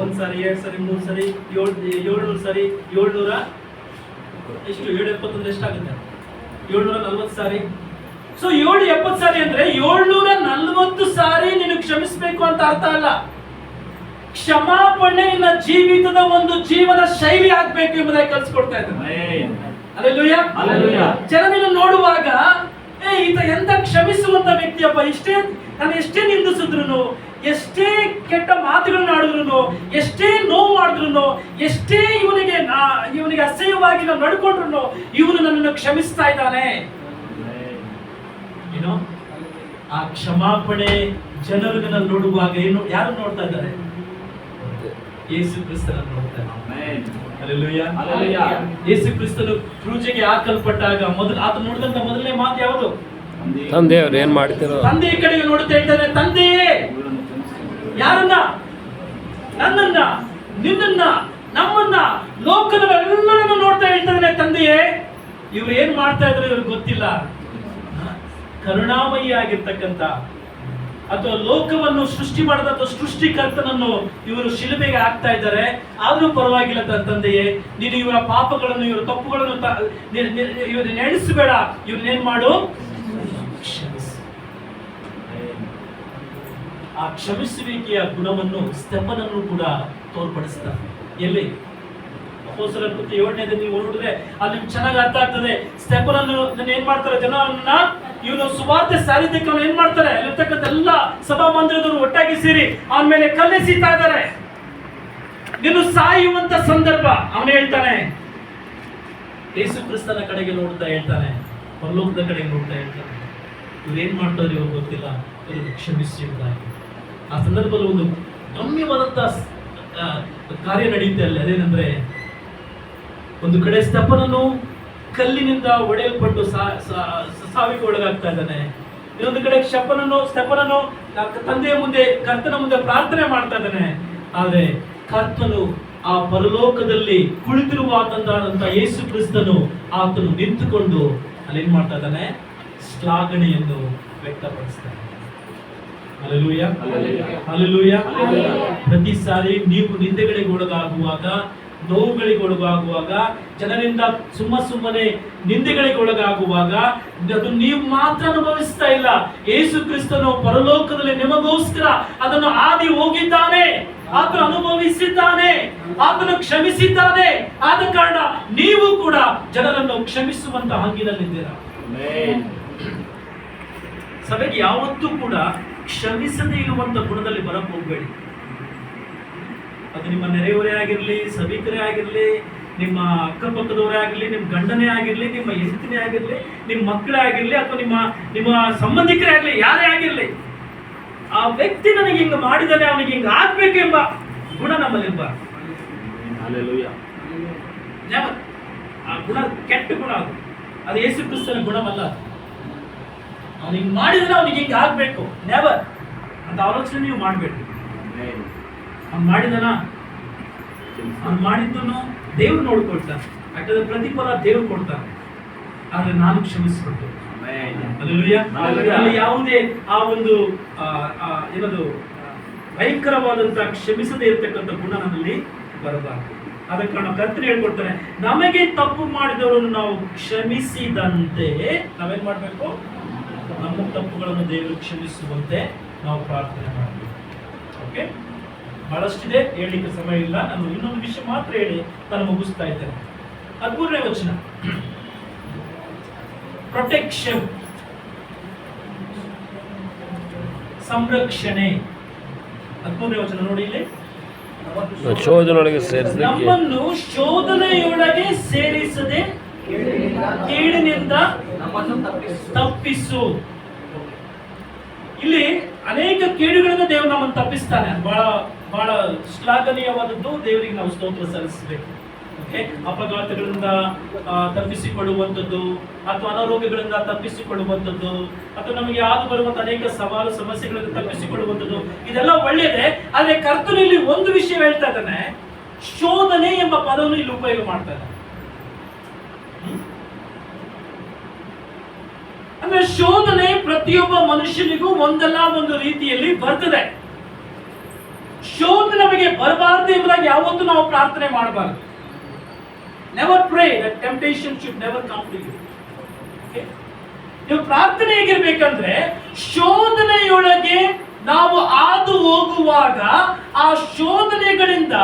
1 ಸಾರಿ, 2 ಸಾರಿ, 3 ಸಾರಿ, 700 ಸಾರಿ, 700 ಎಷ್ಟು? 770 ಎಷ್ಟಾಗುತ್ತೆ? 740 ಸಾರಿ. ಸೊ 770 ಸಾರಿ ಅಂದ್ರೆ 740 ಸಾರಿ ನೀನು ಕ್ಷಮಿಸಬೇಕು ಅಂತ ಅರ್ಥ ಅಲ್ಲ. ಕ್ಷಮಾಪಣೆ ನಿನ್ನ ಜೀವಿತದ ಒಂದು ಜೀವನ ಶೈಲಿ ಆಗ್ಬೇಕು ಎಂಬುದಾಗಿ ಕಲಿಸ್ಕೊಡ್ತಾ ಇದ್ದಾರೆ. ಹಲ್ಲೆಲೂಯಾ. ಜನ ನಿನ್ನ ನೋಡುವಾಗ ಈತ ಎಂತ ಕ್ಷಮಿಸುವಂತ ವ್ಯಕ್ತಿಯಪ್ಪ, ನಾನು ಎಷ್ಟೇ ನಿಂದಿಸಿದ್ರು, ಎಷ್ಟೇ ಕೆಟ್ಟ ಮಾತುಗಳನ್ನ ಆಡಿದ್ರು, ಎಷ್ಟೇ ನೋವು ಮಾಡಿದ್ರು, ಎಷ್ಟೇ ಇವನಿಗೆ ಅಸಹ್ಯವಾಗಿ ನಾವು ನಡ್ಕೊಂಡ್ರು, ಇವನು ನನ್ನನ್ನು ಕ್ಷಮಿಸ್ತಾ ಇದ್ದಾನೆ. ಏನೋ ಆ ಕ್ಷಮಾಪಣೆ ಜನರು ನೋಡುವಾಗ ಯಾರು ನೋಡ್ತಾ ಇದ್ದಾರೆ? ಯೇಸು ಕ್ರಿಸ್ತನನ್ನು ನೋಡ್ತಾ ಇದ್ದಾರೆ. ಹಲ್ಲೆಲೂಯಾ. ಯೇಸು ಕ್ರಿಸ್ತನು ಕ್ರೂಜಿಗೆ ಹಾಕಲ್ಪಟ್ಟಾಗ ಆತ ನೋಡಿದಂತ ಮೊದಲನೇ ಮಾತು ಯಾವುದು? ತಂದೆಯವರು ಏನ್ ಮಾಡ್ತಿರೋ? ತಂದೆಯ ಕಡೆಗೆ ನೋಡುತ್ತಾ ಹೇಳ್ತಾನೆ, ತಂದೆಯೇ ಯಾರನ್ನ? ನನ್ನನ್ನ, ನಿನ್ನನ್ನ, ನಮ್ಮನ್ನ, ಲೋಕದವರೆಲ್ಲರನ್ನು ನೋಡ್ತಾ ಹೇಳ್ತಾನೆ, ತಂದೆಯೇ ಇವ್ರು ಏನ್ ಮಾಡ್ತಾ ಇದ್ರು ಇವ್ರಿಗೆ ಗೊತ್ತಿಲ್ಲ. ಕರುಣಾಮಯಿ ಆಗಿರ್ತಕ್ಕಂಥ ಅಥವಾ ಲೋಕವನ್ನು ಸೃಷ್ಟಿ ಮಾಡಿದಂತ ಸೃಷ್ಟಿಕರ್ತನನ್ನು ಇವರು ಶಿಲುಬೆಗೆ ಹಾಕ್ತಾ ಇದ್ದಾರೆ. ಆದ್ರೂ ಪರವಾಗಿಲ್ಲ ತಂದೆಯೇ, ನೀನು ಇವರ ಪಾಪಗಳನ್ನು, ಇವರ ತಪ್ಪುಗಳನ್ನು ಇವ್ರನ್ನ ಎಣಿಸಬೇಡ, ಇವ್ರನ್ನೇನ್ ಮಾಡು? ಕ್ಷಮಿಸು. ಆ ಕ್ಷಮಿಸುವಿಕೆಯ ಗುಣವನ್ನು ಸ್ಟೆಫನನ್ನು ಕೂಡ ತೋರ್ಪಡಿಸ್ತಾರೆ. ಎಲ್ಲಿ? ಅಪೊಸ್ತಲರ ಕೃತ್ಯ 7ನೇದು ನೀವು ನೋಡಿದ್ರೆ ಅಲ್ಲಿ ಚೆನ್ನಾಗಿ ಅರ್ಥ ಆಗ್ತದೆ. ಸ್ಟೆಫನನ್ನು ಏನ್ ಮಾಡ್ತಾರೆ? ಜನರನ್ನ ಇವನು ಸುವಾರ್ತೆ ಸಾರಿದ್ದಕ್ಕೆ ಅವನು ಏನ್ ಮಾಡ್ತಾರೆ? ಅಲ್ಲಿರ್ತಕ್ಕಂಥ ಎಲ್ಲ ಸಭಾ ಮಂದಿರದವರು ಒಟ್ಟಾಗಿ ಸೇರಿ ಅವನ ಮೇಲೆ ಕಲ್ಲೆಸೀತಾ ಇದ್ದಾರೆ. ನೀನು ಸಾಯುವಂತ ಸಂದರ್ಭ. ಅವನು ಹೇಳ್ತಾನೆ, ಯೇಸು ಕ್ರಿಸ್ತನ ಕಡೆಗೆ ನೋಡ್ತಾ ಹೇಳ್ತಾನೆ, ಪರಲೋಕದ ಕಡೆಗೆ ನೋಡ್ತಾ ಹೇಳ್ತಾನೆ, ಇವ್ರು ಏನ್ ಮಾಡ್ತಾರೆ ಇವ್ರು ಗೊತ್ತಿಲ್ಲ, ಇವ್ರು ಕ್ಷಮಿಸಿ. ಆ ಸಂದರ್ಭದಲ್ಲಿ ಒಂದು ಗಮ್ಯವಾದಂತ ಕಾರ್ಯ ನಡೆಯುತ್ತೆ ಅಲ್ಲಿ. ಅದೇನಂದ್ರೆ, ಒಂದು ಕಡೆ ಸ್ಟೆಫನನು ಕಲ್ಲಿನಿಂದ ಒಡೆಯಲ್ಪಟ್ಟು ಸಾವಿಗೆ ಒಳಗಾಗ್ತಾ ಇದ್ದಾನೆ. ಇನ್ನೊಂದು ಕಡೆ ಸ್ಟೆಫನನು ತಂದೆಯ ಮುಂದೆ, ಕರ್ತನ ಮುಂದೆ ಪ್ರಾರ್ಥನೆ ಮಾಡ್ತಾ ಇದ್ದಾನೆ. ಆದ್ರೆ ಕರ್ತನು ಆ ಪರಲೋಕದಲ್ಲಿ ಕುಳಿತಿರುವಾದಂತ ಯೇಸು ಕ್ರಿಸ್ತನು ಆತನು ನಿಂತುಕೊಂಡು ಅಲ್ಲಿ ಏನ್ ಮಾಡ್ತಾ ಇದ್ದಾನೆ? ಶ್ಲಾಘನೆಯನ್ನು ವ್ಯಕ್ತಪಡಿಸ್ತಾನೆ. ಹಲ್ಲೆಲೂಯಾ. ಹಲ್ಲೆಲೂಯಾ. ಪ್ರತಿ ಸಾರಿ ನೀವು ನಿಂದೆಗಳಿಗೆ ಒಳಗಾಗುವಾಗ, ನೋವುಗಳಿಗೆ ಒಳಗಾಗುವಾಗ, ಜನರಿಂದ ಸುಮ್ಮನೆ ನಿಂದೆಗಳಿಗೆ ಒಳಗಾಗುವಾಗ, ಅದು ನೀವು ಮಾತ್ರ ಅನುಭವಿಸ್ತಾ ಇಲ್ಲ. ಯೇಸು ಕ್ರಿಸ್ತನು ಪರಲೋಕದಲ್ಲಿ ನಿಮಗೋಸ್ಕರ ಅದನ್ನು ಆದಿ ಹೋಗಿದ್ದಾನೆ, ಆತನು ಅನುಭವಿಸಿದ್ದಾನೆ, ಆತನು ಕ್ಷಮಿಸಿದ್ದಾನೆ. ಆದ ಕಾರಣ ನೀವು ಕೂಡ ಜನರನ್ನು ಕ್ಷಮಿಸುವಂತ ಹಂಗಿನಲ್ಲಿದ್ದೀರಾ. ಸಭೆಗೆ ಯಾವತ್ತೂ ಕೂಡ ಕ್ಷಮಿಸದೇ ಇರುವಂತ ಗುಣದಲ್ಲಿ ಬರಕ್ಕೆ ಹೋಗ್ಬೇಡಿ. ಅದು ನಿಮ್ಮ ನೆರೆಯವರೇ ಆಗಿರ್ಲಿ, ಸಭಿಕರೇ ಆಗಿರ್ಲಿ, ನಿಮ್ಮ ಅಕ್ಕಪಕ್ಕದವರೇ ಆಗಿರ್ಲಿ, ನಿಮ್ಮ ಗಂಡನೇ ಆಗಿರ್ಲಿ, ನಿಮ್ಮ ಹೆಂಡತಿನೇ ಆಗಿರ್ಲಿ, ನಿಮ್ಮ ಮಕ್ಕಳೇ ಆಗಿರ್ಲಿ, ಅಥವಾ ನಿಮ್ಮ ಸಂಬಂಧಿಕರೇ ಆಗಲಿ, ಯಾರೇ ಆಗಿರ್ಲಿ, ಆ ವ್ಯಕ್ತಿ ನನಗೆ ಹಿಂಗ ಮಾಡಿದಾನೆ, ಅವನಿಗೆ ಹಿಂಗ ಆಗ್ಬೇಕೆಂಬ ಗುಣ ನಮ್ಮಲ್ಲಿರ್ಬಾರ್ದು. ಆ ಗುಣ ಕೆಟ್ಟ ಗುಣ, ಅದು ಯೇಸು ಕ್ರಿಸ್ತನ ಗುಣವಲ್ಲ. ಅವನಿಗೆ ಮಾಡಿದ್ರೆ ಅವನಿಗೆ ಹಿಂಗೆ ಆಗ್ಬೇಕು, ನೆವರ್ ಅಂತ ಆಲೋಚನೆ ನೀವು ಮಾಡಬೇಕು. ಅವ್ನು ಮಾಡಿದನ, ಅವ್ನು ಮಾಡಿದ್ದನ್ನು ದೇವ್ರು ನೋಡ್ಕೊಳ್ತಾನೆ. ಯಾಕಂದ್ರೆ ಪ್ರತಿಫಲ ದೇವರು ಕೊಡ್ತಾನೆ, ಆದ್ರೆ ನಾನು ಕ್ಷಮಿಸ್ಬೇಕು. ಅಲ್ಲಿ ಯಾವುದೇ ಆ ಒಂದು ಏನದು ಭಯಂಕರವಾದಂತಹ ಕ್ಷಮಿಸದೇ ಇರತಕ್ಕಂಥ ಗುಣ ನನ್ನಲ್ಲಿ ಬರಬಾರದು. ಆದ ಕಾರಣ ಕರ್ತನೆ ಹೇಳ್ಕೊಡ್ತಾನೆ, ನಮಗೆ ತಪ್ಪು ಮಾಡಿದವರನ್ನು ನಾವು ಕ್ಷಮಿಸಿದಂತೆ ನಾವೇನ್ ಮಾಡ್ಬೇಕು, ನಮ್ಮ ತಪ್ಪುಗಳನ್ನು ದೇವರು ಕ್ಷಮಿಸುವಂತೆ ನಾವು ಪ್ರಾರ್ಥನೆ ಮಾಡಬೇಕು. ಓಕೆ, ಬಹಳಷ್ಟಿದೆ, ಹೇಳಲಿಕ್ಕೆ ಸಮಯ ಇಲ್ಲ. ನಾನು ಇನ್ನೊಂದು ವಿಷಯ ಮಾತ್ರ ಹೇಳಿ ನಾನು ಮುಗಿಸ್ತಾ ಇದ್ದೇನೆ. 13ನೇ ವಚನ, ಪ್ರೊಟೆಕ್ಷನ್, ಸಂರಕ್ಷಣೆ. 13ನೇ ವಚನ ನೋಡಿ ಇಲ್ಲಿ, ಶೋಧನೊಳಗೆ ಸೇರಿಸದೆ ನಮ್ಮನ್ನು ಶೋಧನೆಯೊಳಗೆ ಸೇರಿಸದೆ ಕೇಡಿನಿಂದ ತಪ್ಪಿಸು. ಇಲ್ಲಿ ಅನೇಕ ಕೇಡುಗಳಿಂದ ದೇವರು ನಮ್ಮನ್ನು ತಪ್ಪಿಸ್ತಾನೆ. ಬಹಳ ಬಹಳ ಶ್ಲಾಘನೀಯವಾದದ್ದು. ದೇವರಿಗೆ ನಾವು ಸ್ತೋತ್ರ ಸಲ್ಲಿಸಬೇಕು. ಅಪಘಾತಗಳಿಂದ ತಪ್ಪಿಸಿಕೊಳ್ಳುವಂಥದ್ದು, ಅಥವಾ ಅನಾರೋಗ್ಯಗಳಿಂದ ತಪ್ಪಿಸಿಕೊಳ್ಳುವಂಥದ್ದು, ಅಥವಾ ನಮಗೆ ಯಾವುದು ಬರುವಂತ ಅನೇಕ ಸವಾಲು ಸಮಸ್ಯೆಗಳಿಂದ ತಪ್ಪಿಸಿಕೊಳ್ಳುವಂಥದ್ದು, ಇದೆಲ್ಲ ಒಳ್ಳೆಯದೇ. ಆದ್ರೆ ಕರ್ತನಲ್ಲಿ ಒಂದು ವಿಷಯ ಹೇಳ್ತಾ ಇದ್ದಾನೆ, ಶೋಧನೆ ಎಂಬ ಪದವನ್ನು ಇಲ್ಲಿ ಉಪಯೋಗ ಮಾಡ್ತಾ ಇದ್ದಾನೆ. ಅಂದ್ರೆ ಶೋಧನೆ ಪ್ರತಿಯೊಬ್ಬ ಮನುಷ್ಯನಿಗೂ ಒಂದಲ್ಲ ಒಂದು ರೀತಿಯಲ್ಲಿ ಬರ್ತದೆ. ಶೋಧನೆ ನಮಗೆ ಬರಬಾರದು ಎಂಬುದಾಗಿ ಯಾವತ್ತೂ ನಾವು ಪ್ರಾರ್ಥನೆ ಮಾಡಬಾರದು. Never pray that temptation should never come to you. ನೀವು ಪ್ರಾರ್ಥನೆ ಹೇಗಿರ್ಬೇಕಂದ್ರೆ, ಶೋಧನೆಯೊಳಗೆ ನಾವು ಹಾದು ಹೋಗುವಾಗ ಆ ಶೋಧನೆಗಳಿಂದ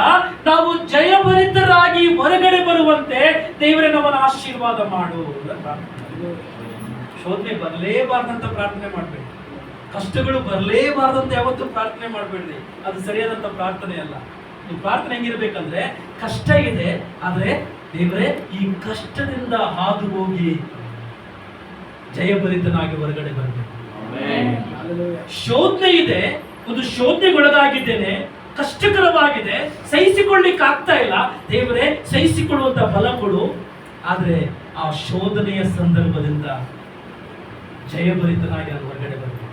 ನಾವು ಜಯಭರಿತರಾಗಿ ಹೊರಗಡೆ ಬರುವಂತೆ ದೇವರೇ ನಮ್ಮನ್ನು ಆಶೀರ್ವಾದ ಮಾಡು. ಶೋಧನೆ ಬರಲೇಬಾರ್ದಂತ ಪ್ರಾರ್ಥನೆ ಮಾಡಬೇಡಿ, ಕಷ್ಟಗಳು ಬರಲೇಬಾರ್ದಂತ ಯಾವತ್ತೂ ಪ್ರಾರ್ಥನೆ ಮಾಡಬೇಡ್ರಿ. ಅದು ಸರಿಯಾದಂತ ಪ್ರಾರ್ಥನೆ ಅಲ್ಲ. ನೀವು ಪ್ರಾರ್ಥನೆ ಹೆಂಗಿರ್ಬೇಕಂದ್ರೆ, ಕಷ್ಟ ಇದೆ, ಆದ್ರೆ ದೇವರೇ ಈ ಕಷ್ಟದಿಂದ ಹಾದು ಹೋಗಿ ಜಯಭರಿತನಾಗಿ ಹೊರಗಡೆ ಬರಬೇಕು. ಶೋಧನೆ ಇದೆ, ಒಂದು ಶೋಧನೆಗೊಳಗಾಗಿದ್ದೇನೆ, ಕಷ್ಟಕರವಾಗಿದೆ, ಸಹಿಸಿಕೊಳ್ಳಿಕ್ಕೆ ಆಗ್ತಾ ಇಲ್ಲ, ದೇವರೇ ಸಹಿಸಿಕೊಳ್ಳುವಂತ ಬಲ ಕೊಡು. ಆದ್ರೆ ಆ ಶೋಧನೆಯ ಸಂದರ್ಭದಿಂದ ಜಯಭರಿತನಾಗಿ ಅದು ಹೊರಗಡೆ ಬರಬೇಕು.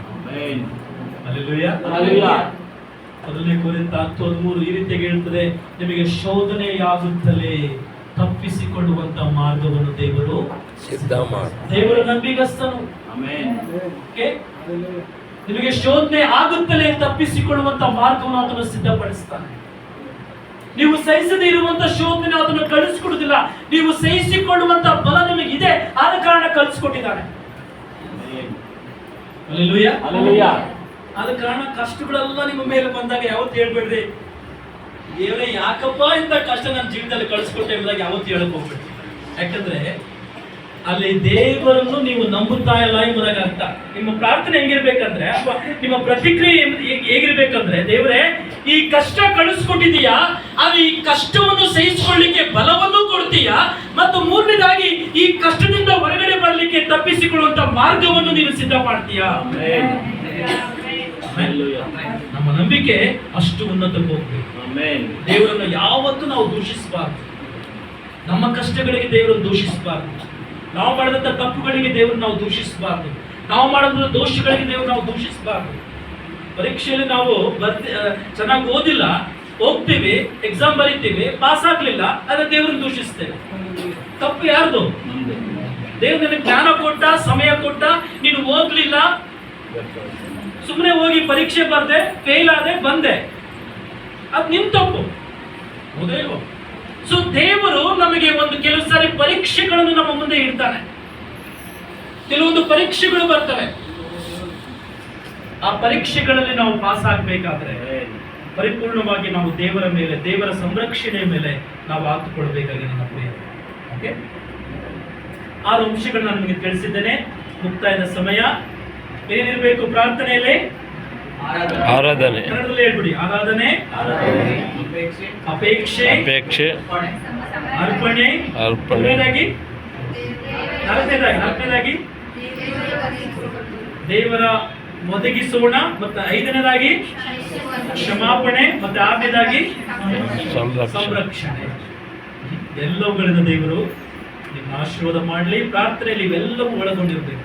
ಮೊದಲನೇ ಕೊರಿಂಥ 10:13 ಈ ರೀತಿಯಾಗಿ ಹೇಳ್ತದೆ, ನಿಮಗೆ ಶೋಧನೆಯಾಗುತ್ತಲೇ ತಪ್ಪಿಸಿಕೊಳ್ಳುವಂತ ಮಾರ್ಗವನ್ನು ದೇವರು ಸಿದ್ಧ ಮಾಡಿ. ದೇವರು ನಂಬಿಗಸ್ತನು. ನಿಮಗೆ ಶೋಧನೆ ಆಗುತ್ತಲೇ ತಪ್ಪಿಸಿಕೊಳ್ಳುವಂತ ಮಾರ್ಗವನ್ನು ಅದನ್ನು ಸಿದ್ಧಪಡಿಸ್ತಾನೆ. ನೀವು ಸಹಿಸದೇ ಇರುವಂತ ಶೋಧನೆ ಅದನ್ನು ಕಳಿಸ್ಕೊಡುದಿಲ್ಲ. ನೀವು ಸಹಿಸಿಕೊಳ್ಳುವಂತ ಬಲ ನಿಮಗಿದೆ, ಆದ ಕಾರಣ ಕಳಿಸ್ಕೊಟ್ಟಿದ್ದಾನೆ. ಆದ ಕಾರಣ ಕಷ್ಟಗಳೆಲ್ಲ ನಿಮ್ಮ ಮೇಲೆ ಬಂದಾಗ ಯಾವತ್ತು ಹೇಳ್ಬೇಡ್ರಿ, ದೇವರೇ ಯಾಕಪ್ಪ ಇಂತ ಕಷ್ಟ ನನ್ನ ಜೀವನದಲ್ಲಿ ಕಳಿಸ್ಕೊಟ್ಟೆ ಎಂಬುದಾಗಿ ಯಾವತ್ತು ಹೇಳಕ್ ಹೋಗ್ಬೇಡ್ರಿ. ಯಾಕಂದ್ರೆ ಅಲ್ಲಿ ದೇವರನ್ನು ನೀವು ನಂಬುತ್ತಾ ಇಲ್ಲ ಎಂಬುದಾಗಿ ಅರ್ಥ. ನಿಮ್ಮ ಪ್ರಾರ್ಥನೆ ಹೆಂಗಿರ್ಬೇಕಂದ್ರೆ, ಅಥವಾ ನಿಮ್ಮ ಪ್ರತಿಕ್ರಿಯೆ ಹೇಗಿರ್ಬೇಕಂದ್ರೆ, ದೇವರೇ ಈ ಕಷ್ಟ ಕಳಿಸ್ಕೊಟ್ಟಿದೀಯಾ, ಅದು ಈ ಕಷ್ಟವನ್ನು ಸಹಿಸಿಕೊಳ್ಳಿಕ್ಕೆ ಬಲವನ್ನು ಕೊಡ್ತೀಯಾ, ಮತ್ತು ಮೂರನೇದಾಗಿ ಈ ಕಷ್ಟದಿಂದ ಹೊರಗಡೆ ಬರಲಿಕ್ಕೆ ತಪ್ಪಿಸಿಕೊಳ್ಳುವಂತ ಮಾರ್ಗವನ್ನು ನೀನು ಸಿದ್ಧ ಮಾಡ್ತೀಯಾ. ನಮ್ಮ ನಂಬಿಕೆ ಅಷ್ಟು ಉನ್ನತಕ್ಕೆ ಹೋಗ್ಬೇಕು. ದೇವರನ್ನು ಯಾವತ್ತೂ ನಾವು ದೂಷಿಸಬಾರ್ದು. ನಮ್ಮ ಕಷ್ಟಗಳಿಗೆ ದೇವರನ್ನು ದೂಷಿಸಬಾರ್ದು. ನಾವು ಮಾಡಿದಂತ ತಪ್ಪುಗಳಿಗೆ ದೇವರು ನಾವು ದೂಷಿಸಬಾರ್ದು. ನಾವು ಮಾಡಿದ ದೋಷಗಳಿಗೆ ದೇವರು ನಾವು ದೂಷಿಸಬಾರ್ದು. ಪರೀಕ್ಷೆಯಲ್ಲಿ ನಾವು ಚೆನ್ನಾಗಿ ಓದಿಲ್ಲ, ಹೋಗ್ತೀವಿ, ಎಕ್ಸಾಮ್ ಬರೀತೀವಿ, ಪಾಸ್ ಆಗ್ಲಿಲ್ಲ, ಅದೇ ದೇವರನ್ನು ದೂಷಿಸ್ತೇವೆ. ತಪ್ಪು ಯಾರ್ದು? ದೇವ್ರು ನಿನಗೆ ಜ್ಞಾನ ಕೊಟ್ಟ, ಸಮಯ ಕೊಟ್ಟ, ನೀನು ಓದ್ಲಿಲ್ಲ, ಸುಮ್ಮನೆ ಹೋಗಿ ಪರೀಕ್ಷೆ ಬರ್ದೆ, ಫೇಲ್ ಆದೆ, ಬಂದೆ, ಅದು ನಿಮ್ ತಪ್ಪು. ಹೌದೇನೋ? ಸೊ ದೇವರು ನಮಗೆ ಒಂದು ಕೆಲವು ಸಾರಿ ಪರೀಕ್ಷೆಗಳನ್ನು ನಮ್ಮ ಮುಂದೆ ಇಡ್ತಾನೆ. ಕೆಲವೊಂದು ಪರೀಕ್ಷೆಗಳು ಬರ್ತವೆ. ಆ ಪರೀಕ್ಷೆಗಳಲ್ಲಿ ನಾವು ಪಾಸ್ ಆಗ್ಬೇಕಾದ್ರೆ ಪರಿಪೂರ್ಣವಾಗಿ ನಾವು ದೇವರ ಮೇಲೆ, ದೇವರ ಸಂರಕ್ಷಣೆಯ ಮೇಲೆ ನಾವು ಹಾಕಿಕೊಳ್ಬೇಕಾಗಿ ನನ್ನ ಪ್ರಿಯ. ಓಕೆ, 6 ಅಂಶಗಳನ್ನ ನಾನು ನಿಮಗೆ ತಿಳಿಸಿದ್ದೇನೆ. ಮುಕ್ತಾಯದ ಸಮಯ. ಏನಿರಬೇಕು ಪ್ರಾರ್ಥನೆಯಲ್ಲಿ? ಆರಾಧನೆ. ಕನ್ನಡದಲ್ಲಿ ಹೇಳ್ಬಿಡಿ. ಆರಾಧನೆ, ಅಪೇಕ್ಷೆ, ಅರ್ಪಣೆ, ನಾಲ್ಕನೇದಾಗಿ ದೇವರ ಒದಗಿಸೋಣ, ಮತ್ತೆ 5ನೇದಾಗಿ ಕ್ಷಮಾಪಣೆ, ಮತ್ತೆ 6ನೇದಾಗಿ ಸಂರಕ್ಷಣೆ. ಎಲ್ಲವುಗಳಿಂದ ದೇವರು ನಿಮ್ಮ ಆಶೀರ್ವಾದ ಮಾಡಲಿ. ಪ್ರಾರ್ಥನೆಯಲ್ಲಿ ಇವೆಲ್ಲವೂ ಒಳಗೊಂಡಿರಬೇಕು.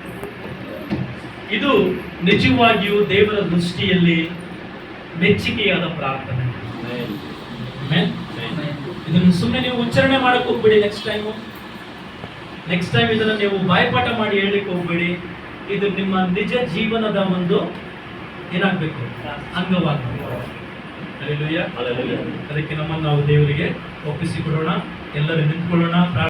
ಇದು ನಿಜವಾಗಿಯೂ ದೇವರ ದೃಷ್ಟಿಯಲ್ಲಿ ಮೆಚ್ಚುಗೆಯಾದ ಪ್ರಾರ್ಥನೆ. ಇದನ್ನು ಸುಮ್ಮನೆ ನೀವು ಉಚ್ಚಾರಣೆ ಮಾಡಕ್ ಹೋಗ್ಬೇಡಿ. ನೆಕ್ಸ್ಟ್ ಟೈಮ್ ಇದನ್ನು ನೀವು ಬಾಯ್ಪಾಠ ಮಾಡಿ ಹೇಳಲಿಕ್ಕೆ ಹೋಗ್ಬೇಡಿ. ಇದು ನಿಮ್ಮ ನಿಜ ಜೀವನದ ಒಂದು ಏನಾಗಬೇಕು, ಅಂಗವಾಗಬೇಕು. ಹಲ್ಲೆಲೂಯಾ. ಅದಕ್ಕೆ ನಮ್ಮನ್ನು ನಾವು ದೇವರಿಗೆ ಒಪ್ಪಿಸಿಕೊಡೋಣ. ಎಲ್ಲರೂ ನಿಂತ್ಕೊಳ್ಳೋಣ.